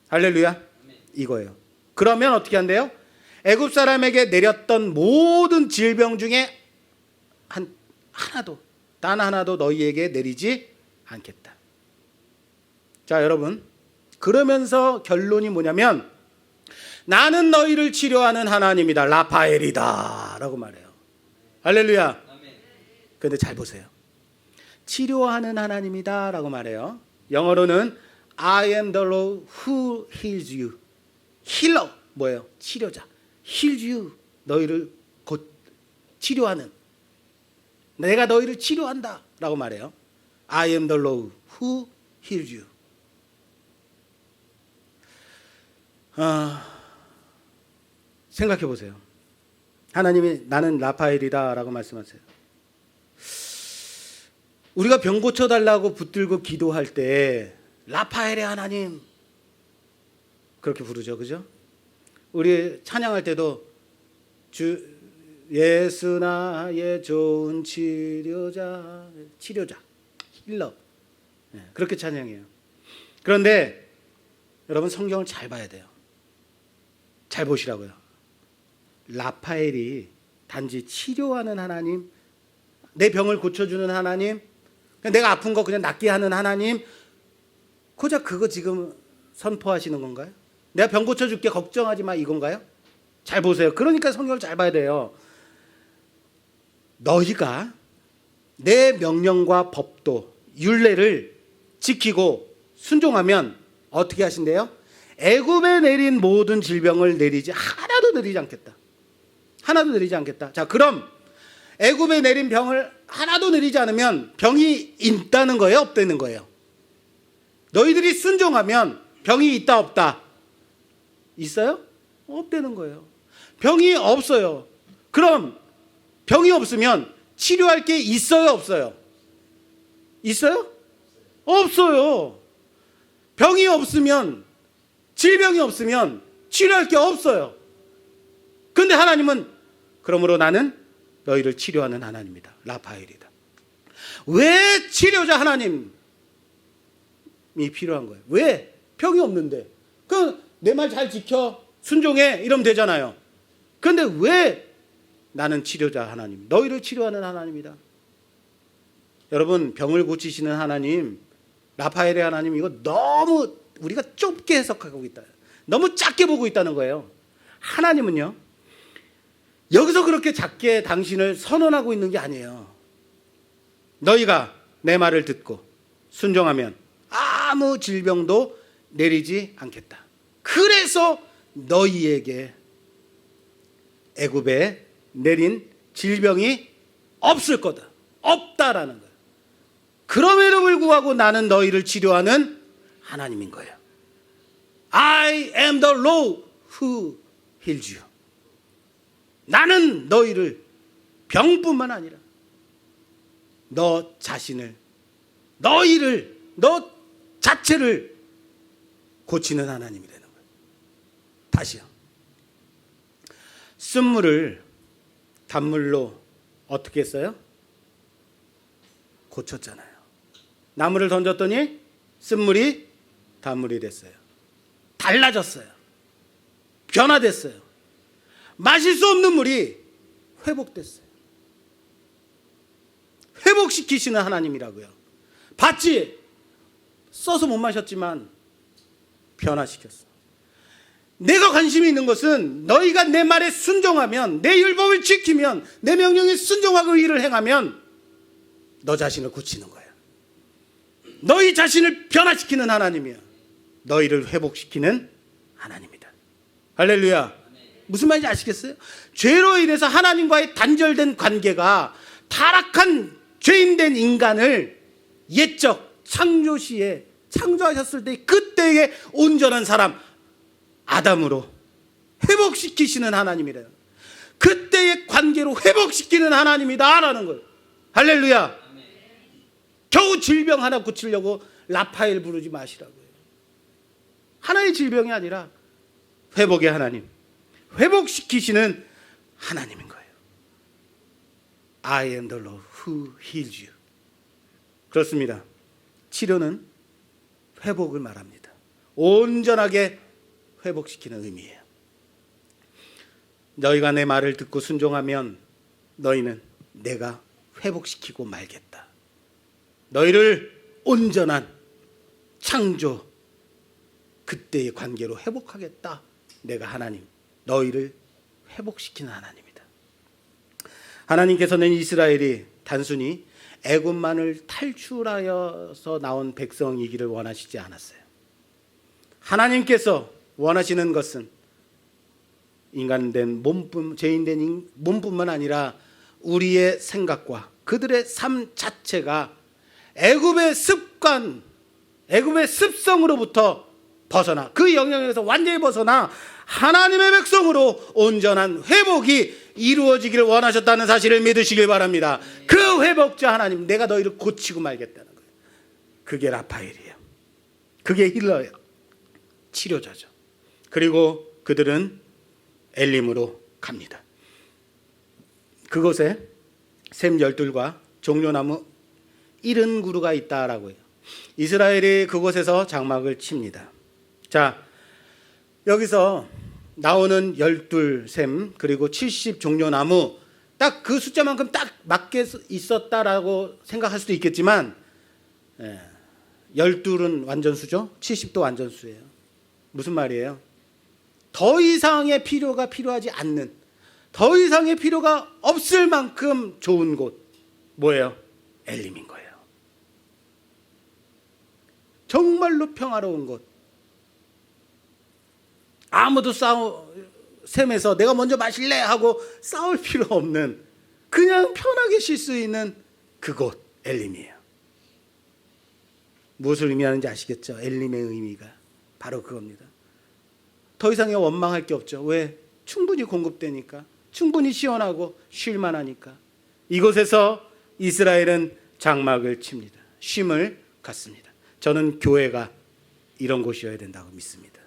할렐루야. 이거예요. 그러면 어떻게 한대요? 애굽 사람에게 내렸던 모든 질병 중에 단 하나도 너희에게 내리지 않겠다. 자, 여러분, 그러면서 결론이 뭐냐면 나는 너희를 치료하는 하나님이다. 라파엘이다 라고 말해요. 할렐루야. 그런데 잘 보세요. 치료하는 하나님이다 라고 말해요. 영어로는 I am the Lord who heals you. 힐러 뭐예요? 치료자. heals you. 너희를 곧 치료하는. 내가 너희를 치료한다 라고 말해요. I am the Lord who heals you. 생각해 보세요. 하나님이 나는 라파엘이다 라고 말씀하세요. 우리가 병 고쳐달라고 붙들고 기도할 때 라파엘의 하나님 그렇게 부르죠. 그죠? 우리 찬양할 때도 주 예수 나의 좋은 치료자 힐러 그렇게 찬양해요. 그런데 여러분 성경을 잘 봐야 돼요. 잘 보시라고요. 라파엘이 단지 치료하는 하나님, 내 병을 고쳐주는 하나님, 내가 아픈 거 그냥 낫게 하는 하나님, 고작 그거 지금 선포하시는 건가요? 내가 병 고쳐줄게 걱정하지 마 이건가요? 잘 보세요. 그러니까 성경을 잘 봐야 돼요. 너희가 내 명령과 법도 율례를 지키고 순종하면 어떻게 하신대요? 애굽에 내린 모든 질병을 내리지 하나도 내리지 않겠다. 하나도 내리지 않겠다. 자, 그럼 애굽에 내린 병을 하나도 내리지 않으면 병이 있다는 거예요, 없다는 거예요? 너희들이 순종하면 병이 있다 없다? 있어요? 없다는 거예요. 병이 없어요. 그럼 병이 없으면 치료할 게 있어요, 없어요? 있어요? 없어요. 병이 없으면, 질병이 없으면 치료할 게 없어요. 그런데 하나님은 그러므로 나는 너희를 치료하는 하나님이다. 라파엘이다. 왜 치료자 하나님이 필요한 거예요? 왜? 병이 없는데. 내 말 잘 지켜, 순종해, 이러면 되잖아요. 그런데 왜 나는 치료자 하나님, 너희를 치료하는 하나님이다. 여러분, 병을 고치시는 하나님, 라파엘의 하나님, 이거 너무 우리가 좁게 해석하고 있다. 너무 작게 보고 있다는 거예요. 하나님은요, 여기서 그렇게 작게 당신을 선언하고 있는 게 아니에요. 너희가 내 말을 듣고 순종하면 아무 질병도 내리지 않겠다. 그래서 너희에게 애굽에 내린 질병이 없을 거다. 없다라는 거예요. 그럼에도 불구하고 나는 너희를 치료하는 하나님인 거예요. I am the Lord who heals you. 나는 너희를 병뿐만 아니라 너 자신을, 너희를, 너 자체를 고치는 하나님이 되는 거예요. 다시요. 쓴물을 단물로 어떻게 했어요? 고쳤잖아요. 나무를 던졌더니 쓴물이 단물이 됐어요. 달라졌어요. 변화됐어요. 마실 수 없는 물이 회복됐어요. 회복시키시는 하나님이라고요. 봤지? 써서 못 마셨지만 변화시켰어. 내가 관심이 있는 것은 너희가 내 말에 순종하면, 내 율법을 지키면, 내 명령에 순종하고 일을 행하면 너 자신을 고치는 거야. 너희 자신을 변화시키는 하나님이야. 너희를 회복시키는 하나님이다. 할렐루야. 무슨 말인지 아시겠어요? 죄로 인해서 하나님과의 단절된 관계가 타락한 죄인된 인간을 옛적 창조시에 창조하셨을 때 그때의 온전한 사람 아담으로 회복시키시는 하나님이래요. 그때의 관계로 회복시키는 하나님이다라는 거예요. 할렐루야. 겨우 질병 하나 고치려고 라파엘 부르지 마시라고요. 하나의 질병이 아니라 회복의 하나님, 회복시키시는 하나님인 거예요. I am the Lord who heals you. 그렇습니다. 치료는 회복을 말합니다. 온전하게 회복시키는 의미예요. 너희가 내 말을 듣고 순종하면 너희는 내가 회복시키고 말겠다. 너희를 온전한 창조 그때의 관계로 회복하겠다. 내가 하나님, 너희를 회복시키는 하나님이다. 하나님께서는 이스라엘이 단순히 애굽만을 탈출하여서 나온 백성이기를 원하시지 않았어요. 하나님께서 원하시는 것은 인간된 몸뿐, 죄인된 몸뿐만 아니라 우리의 생각과 그들의 삶 자체가 애굽의 습관, 애굽의 습성으로부터 벗어나, 그 영향에서 완전히 벗어나 하나님의 백성으로 온전한 회복이 이루어지기를 원하셨다는 사실을 믿으시길 바랍니다. 그 회복자 하나님, 내가 너희를 고치고 말겠다는 거예요. 그게 라파엘이에요. 그게 힐러예요. 치료자죠. 그리고 그들은 엘림으로 갑니다. 그곳에 샘 열둘과 종려나무 70그루가 있다라고 해요. 이스라엘이 그곳에서 장막을 칩니다. 자, 여기서 나오는 12샘 그리고 70 종려나무, 딱 그 숫자만큼 딱 맞게 있었다라고 생각할 수도 있겠지만 12은 완전수죠. 70도 완전수예요. 무슨 말이에요? 더 이상의 필요가 필요하지 않는, 더 이상의 필요가 없을 만큼 좋은 곳, 뭐예요? 엘림인 거예요. 정말로 평화로운 곳. 아무도 셈에서 내가 먼저 마실래 하고 싸울 필요 없는, 그냥 편하게 쉴 수 있는 그곳 엘림이에요. 무엇을 의미하는지 아시겠죠? 엘림의 의미가 바로 그겁니다. 더 이상의 원망할 게 없죠. 왜? 충분히 공급되니까, 충분히 시원하고 쉴만하니까. 이곳에서 이스라엘은 장막을 칩니다. 쉼을 갖습니다. 저는 교회가 이런 곳이어야 된다고 믿습니다.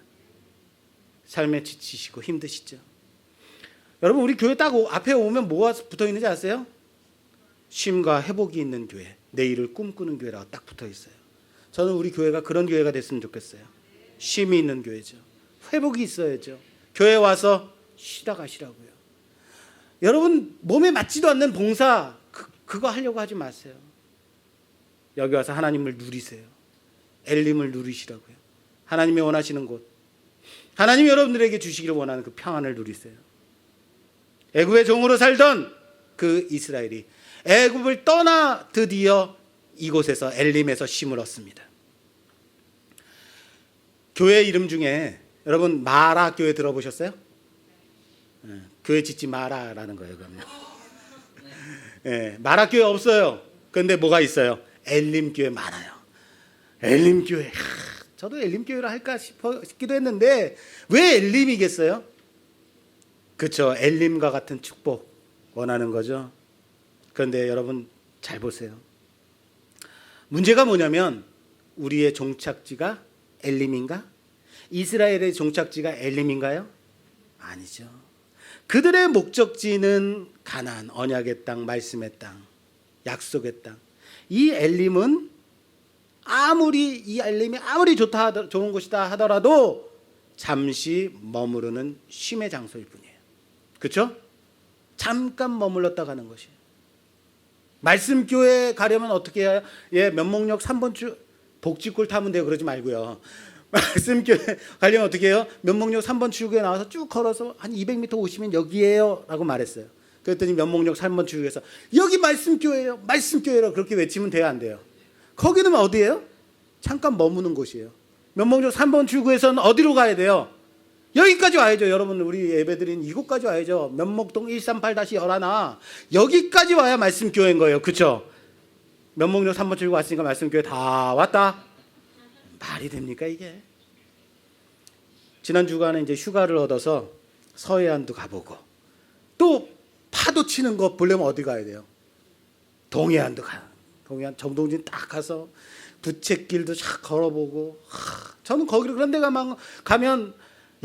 삶에 지치시고 힘드시죠? 여러분, 우리 교회 딱 앞에 오면 뭐가 붙어 있는지 아세요? 쉼과 회복이 있는 교회, 내일을 꿈꾸는 교회라고 딱 붙어 있어요. 저는 우리 교회가 그런 교회가 됐으면 좋겠어요. 쉼이 있는 교회죠. 회복이 있어야죠. 교회 와서 쉬다 가시라고요. 여러분, 몸에 맞지도 않는 봉사 그거 하려고 하지 마세요. 여기 와서 하나님을 누리세요. 엘림을 누리시라고요. 하나님이 원하시는 곳, 하나님이 여러분들에게 주시기를 원하는 그 평안을 누리세요. 애굽의 종으로 살던 그 이스라엘이 애굽을 떠나 드디어 이곳에서 엘림에서 쉼을 얻습니다. 교회 이름 중에 여러분 마라 교회 들어보셨어요? 교회 짓지 마라라는 거예요. 마라 교회 없어요. 그런데 뭐가 있어요? 엘림 교회 많아요. 엘림 교회. 저도 엘림 교회를 할까 싶기도 했는데 왜 엘림이겠어요? 그렇죠. 엘림과 같은 축복 원하는 거죠. 그런데 여러분 잘 보세요. 문제가 뭐냐면 우리의 종착지가 엘림인가? 이스라엘의 종착지가 엘림인가요? 아니죠. 그들의 목적지는 가나안, 언약의 땅, 말씀의 땅, 약속의 땅. 이 엘림은 이 엘림이 아무리 좋은 곳이다 하더라도 잠시 머무르는 쉼의 장소일 뿐이에요. 그렇죠? 잠깐 머물렀다 가는 것이에요. 말씀교회 가려면 어떻게 해요? 면목역 3번 복지골 타면 돼요. 그러지 말고요. 말씀교회 가려면 어떻게 해요? 면목역 3번 출구에 나와서 쭉 걸어서 한 200m 오시면 여기에요 라고 말했어요. 그랬더니 면목역 3번 출구에서 여기 말씀교회예요. 말씀교회라고 그렇게 외치면 돼요, 안 돼요? 거기는 어디예요? 잠깐 머무는 곳이에요. 면목역 3번 출구에서는 어디로 가야 돼요? 여기까지 와야죠. 여러분, 우리 예배드린 이곳까지 와야죠. 면목동 138-11 여기까지 와야 말씀교회인 거예요. 그렇죠? 면목역 3번 출구 왔으니까 말씀교회 다 왔다. 말이 됩니까 이게? 지난 주간에 이제 휴가를 얻어서 서해안도 가보고 또 파도 치는 거 보려면 어디 가야 돼요? 동해안도 가. 동해안 정동진 딱 가서 부채길도 쫙 걸어보고. 저는 거기를 그런 데 가면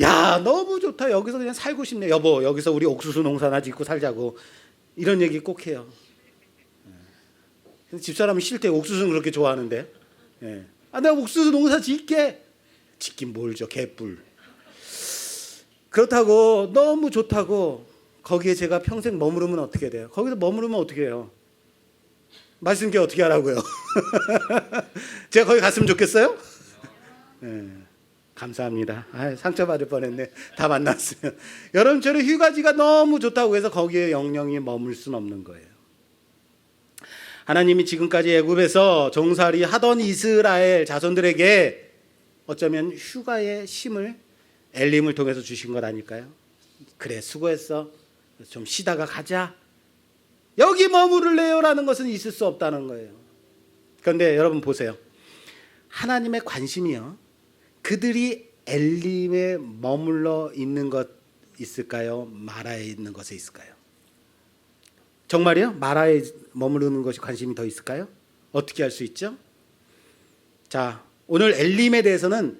야 너무 좋다. 여기서 그냥 살고 싶네. 여보 여기서 우리 옥수수 농사나 짓고 살자고. 이런 얘기 꼭 해요. 집사람이 싫대. 옥수수는 그렇게 좋아하는데. 내가 옥수수 농사 짓게. 짓긴 뭘 줘. 개뿔. 그렇다고 너무 좋다고 거기에 제가 평생 머무르면 어떻게 돼요? 거기서 머무르면 어떻게 해요? 말씀께 어떻게 하라고요? 제가 거기 갔으면 좋겠어요? 감사합니다. 상처받을 뻔했네. 다 만났어요. 여러분처럼 휴가지가 너무 좋다고 해서 거기에 영영이 머물 수는 없는 거예요. 하나님이 지금까지 애굽에서 종살이 하던 이스라엘 자손들에게 어쩌면 휴가의 쉼을 엘림을 통해서 주신 것 아닐까요? 그래 수고했어. 좀 쉬다가 가자. 여기 머무를래요라는 것은 있을 수 없다는 거예요. 그런데 여러분 보세요. 하나님의 관심이요. 그들이 엘림에 머물러 있는 것 있을까요? 마라에 있는 것에 있을까요? 정말이요? 마라에 머무르는 것이 관심이 더 있을까요? 어떻게 할 수 있죠? 자, 오늘 엘림에 대해서는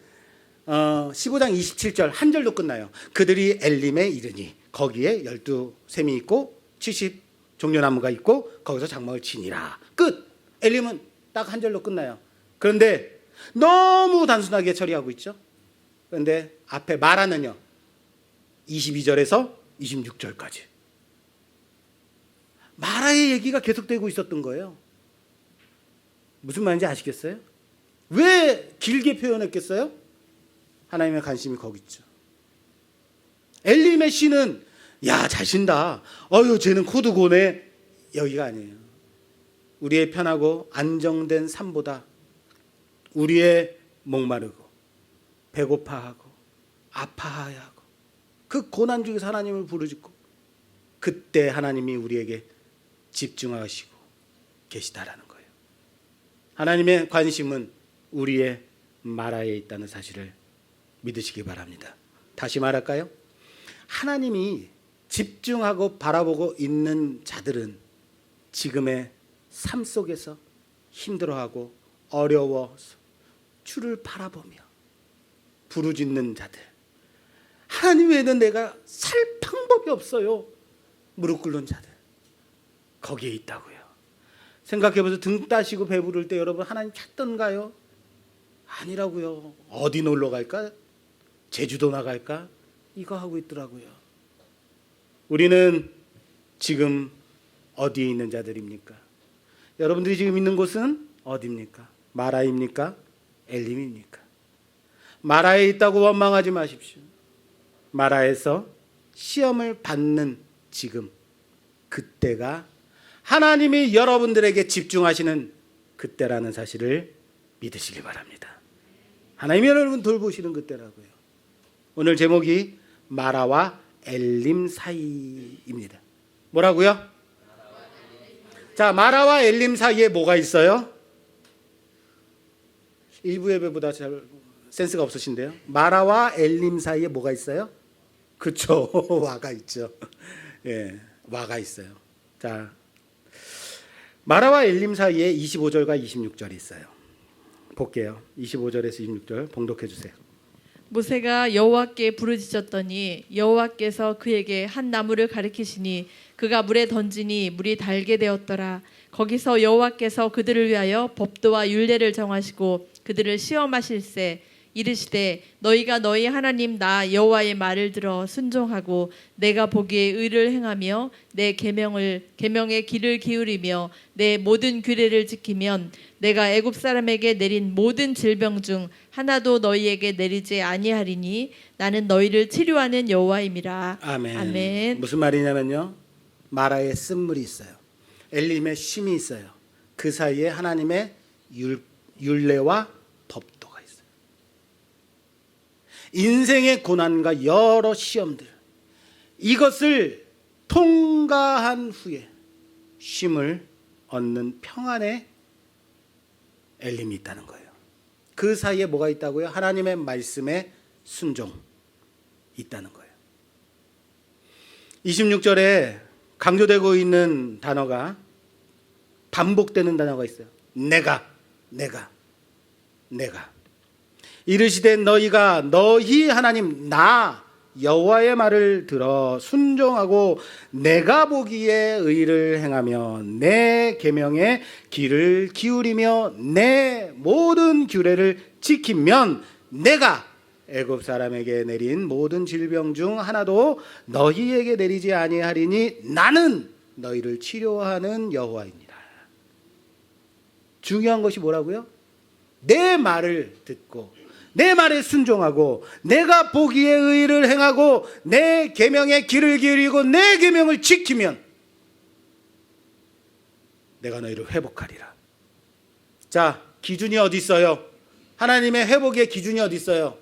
15장 27절 한 절로 끝나요. 그들이 엘림에 이르니 거기에 12샘이 있고 70 종려나무가 있고 거기서 장막을 치니라. 끝. 엘림은 딱 한 절로 끝나요. 그런데 너무 단순하게 처리하고 있죠. 그런데 앞에 마라는요 22절에서 26절까지 마라의 얘기가 계속되고 있었던 거예요. 무슨 말인지 아시겠어요? 왜 길게 표현했겠어요? 하나님의 관심이 거기 있죠. 엘림의 씨는 야 잘 쉰다. 쟤는 코드 고네. 여기가 아니에요. 우리의 편하고 안정된 삶보다 우리의 목마르고 배고파하고 아파하고 그 고난 중에서 하나님을 부르짖고 그때 하나님이 우리에게 집중하시고 계시다라는 거예요. 하나님의 관심은 우리의 마라에 있다는 사실을 믿으시기 바랍니다. 다시 말할까요? 하나님이 집중하고 바라보고 있는 자들은 지금의 삶 속에서 힘들어하고 어려워서 주를 바라보며 부르짖는 자들, 하나님 외에는 내가 살 방법이 없어요, 무릎 꿇는 자들, 거기에 있다고요. 생각해보세요. 등 따시고 배부를 때 여러분 하나님 찾던가요? 아니라고요. 어디 놀러 갈까? 제주도 나갈까? 이거 하고 있더라고요. 우리는 지금 어디에 있는 자들입니까? 여러분들이 지금 있는 곳은 어디입니까? 마라입니까? 엘림입니까? 마라에 있다고 원망하지 마십시오. 마라에서 시험을 받는 지금, 그때가 하나님이 여러분들에게 집중하시는 그때라는 사실을 믿으시기 바랍니다. 하나님이 여러분 돌보시는 그때라고요. 오늘 제목이 마라와 엘림 사이입니다. 뭐라고요? 자, 마라와 엘림 사이에 뭐가 있어요? 일부 예배보다 잘 센스가 없으신데요. 마라와 엘림 사이에 뭐가 있어요? 그렇죠. 와가 있죠. 예, 와가 있어요. 자, 마라와 엘림 사이에 25절과 26절이 있어요. 볼게요. 25절에서 26절 봉독해 주세요. 모세가 여호와께 부르짖었더니 여호와께서 그에게 한 나무를 가리키시니 그가 물에 던지니 물이 달게 되었더라. 거기서 여호와께서 그들을 위하여 법도와 율례를 정하시고 그들을 시험하실세. 이르시되 너희가 너희 하나님 나 여호와의 말을 들어 순종하고 내가 보기에 의를 행하며 내 계명의 귀를 기울이며 내 모든 규례를 지키면 내가 애굽 사람에게 내린 모든 질병 중 하나도 너희에게 내리지 아니하리니 나는 너희를 치료하는 여호와임이라. 아멘. 아멘. 무슨 말이냐면요, 마라에 쓴물이 있어요. 엘림에 쉼이 있어요. 그 사이에 하나님의 율례와 법도가 있어요. 인생의 고난과 여러 시험들, 이것을 통과한 후에 쉼을 얻는 평안의 엘림이 있다는 거예요. 그 사이에 뭐가 있다고요? 하나님의 말씀에 순종 있다는 거예요. 26절에 강조되고 있는 단어가, 반복되는 단어가 있어요. 내가. 이르시되 너희가 너희 하나님 나 여호와의 말을 들어 순종하고 내가 보기에 의를 행하며 내 계명에 귀를 기울이며 내 모든 규례를 지키면 내가 애굽 사람에게 내린 모든 질병 중 하나도 너희에게 내리지 아니하리니 나는 너희를 치료하는 여호와이니라. 중요한 것이 뭐라고요? 내 말을 듣고 내 말에 순종하고 내가 보기에 의를 행하고 내 계명에 귀를 기울이고 내 계명을 지키면 내가 너희를 회복하리라. 자, 기준이 어디 있어요? 하나님의 회복의 기준이 어디 있어요?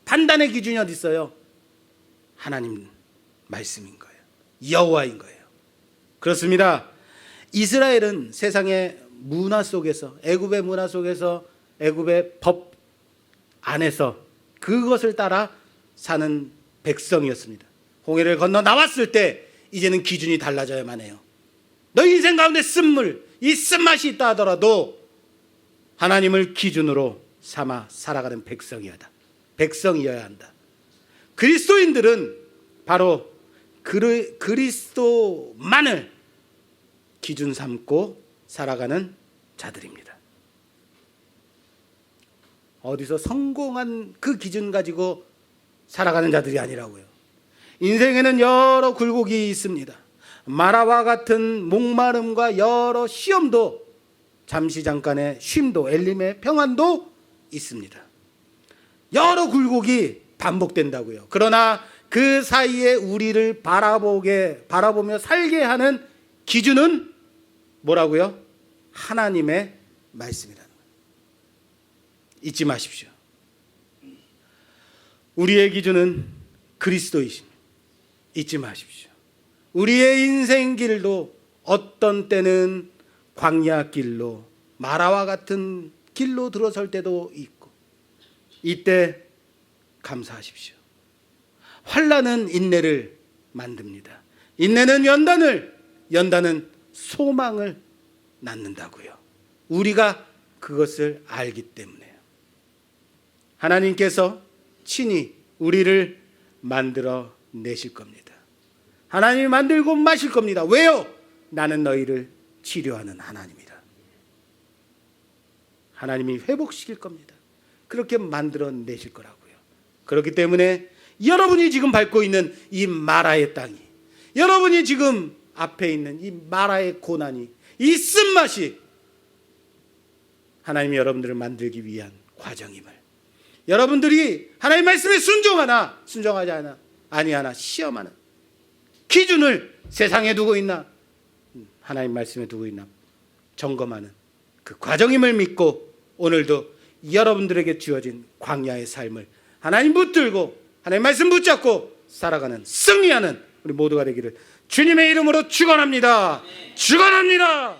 판단의 기준이 어디 있어요? 하나님 말씀인 거예요. 여호와인 거예요. 그렇습니다. 이스라엘은 세상의 문화 속에서, 애굽의 문화 속에서, 애굽의 법 안에서 그것을 따라 사는 백성이었습니다. 홍해를 건너 나왔을 때 이제는 기준이 달라져야만 해요. 너 인생 가운데 쓴물, 이 쓴맛이 있다 하더라도 하나님을 기준으로 삼아 살아가는 백성이어야 한다. 그리스도인들은 바로 그리스도만을 기준 삼고 살아가는 자들입니다. 어디서 성공한 그 기준 가지고 살아가는 자들이 아니라고요. 인생에는 여러 굴곡이 있습니다. 마라와 같은 목마름과 여러 시험도, 잠시 잠깐의 쉼도, 엘림의 평안도 있습니다. 여러 굴곡이 반복된다고요. 그러나 그 사이에 우리를 바라보며 살게 하는 기준은 뭐라고요? 하나님의 말씀이라는 거예요. 잊지 마십시오. 우리의 기준은 그리스도이십니다. 잊지 마십시오. 우리의 인생 길도 어떤 때는 광야 길로 마라와 같은 길로 들어설 때도 있고, 이때 감사하십시오. 환난은 인내를 만듭니다. 인내는 연단을, 연단은 소망을 낳는다고요. 우리가 그것을 알기 때문에요. 하나님께서 친히 우리를 만들어 내실 겁니다. 하나님이 만들고 마실 겁니다. 왜요? 나는 너희를 치료하는 하나님이라. 하나님이 회복시킬 겁니다. 그렇게 만들어 내실 거라고요. 그렇기 때문에 여러분이 지금 밟고 있는 이 마라의 땅이, 여러분이 지금 앞에 있는 이 마라의 고난이, 이 쓴맛이 하나님이 여러분들을 만들기 위한 과정임을, 여러분들이 하나님 말씀에 순종하나 순종하지 않아 아니하나 시험하는 기준을 세상에 두고 있나 하나님 말씀에 두고 있나 점검하는 그 과정임을 믿고, 오늘도 여러분들에게 주어진 광야의 삶을 하나님 붙들고 하나님 말씀 붙잡고 살아가는 승리하는 우리 모두가 되기를 주님의 이름으로 축원합니다. 축원합니다.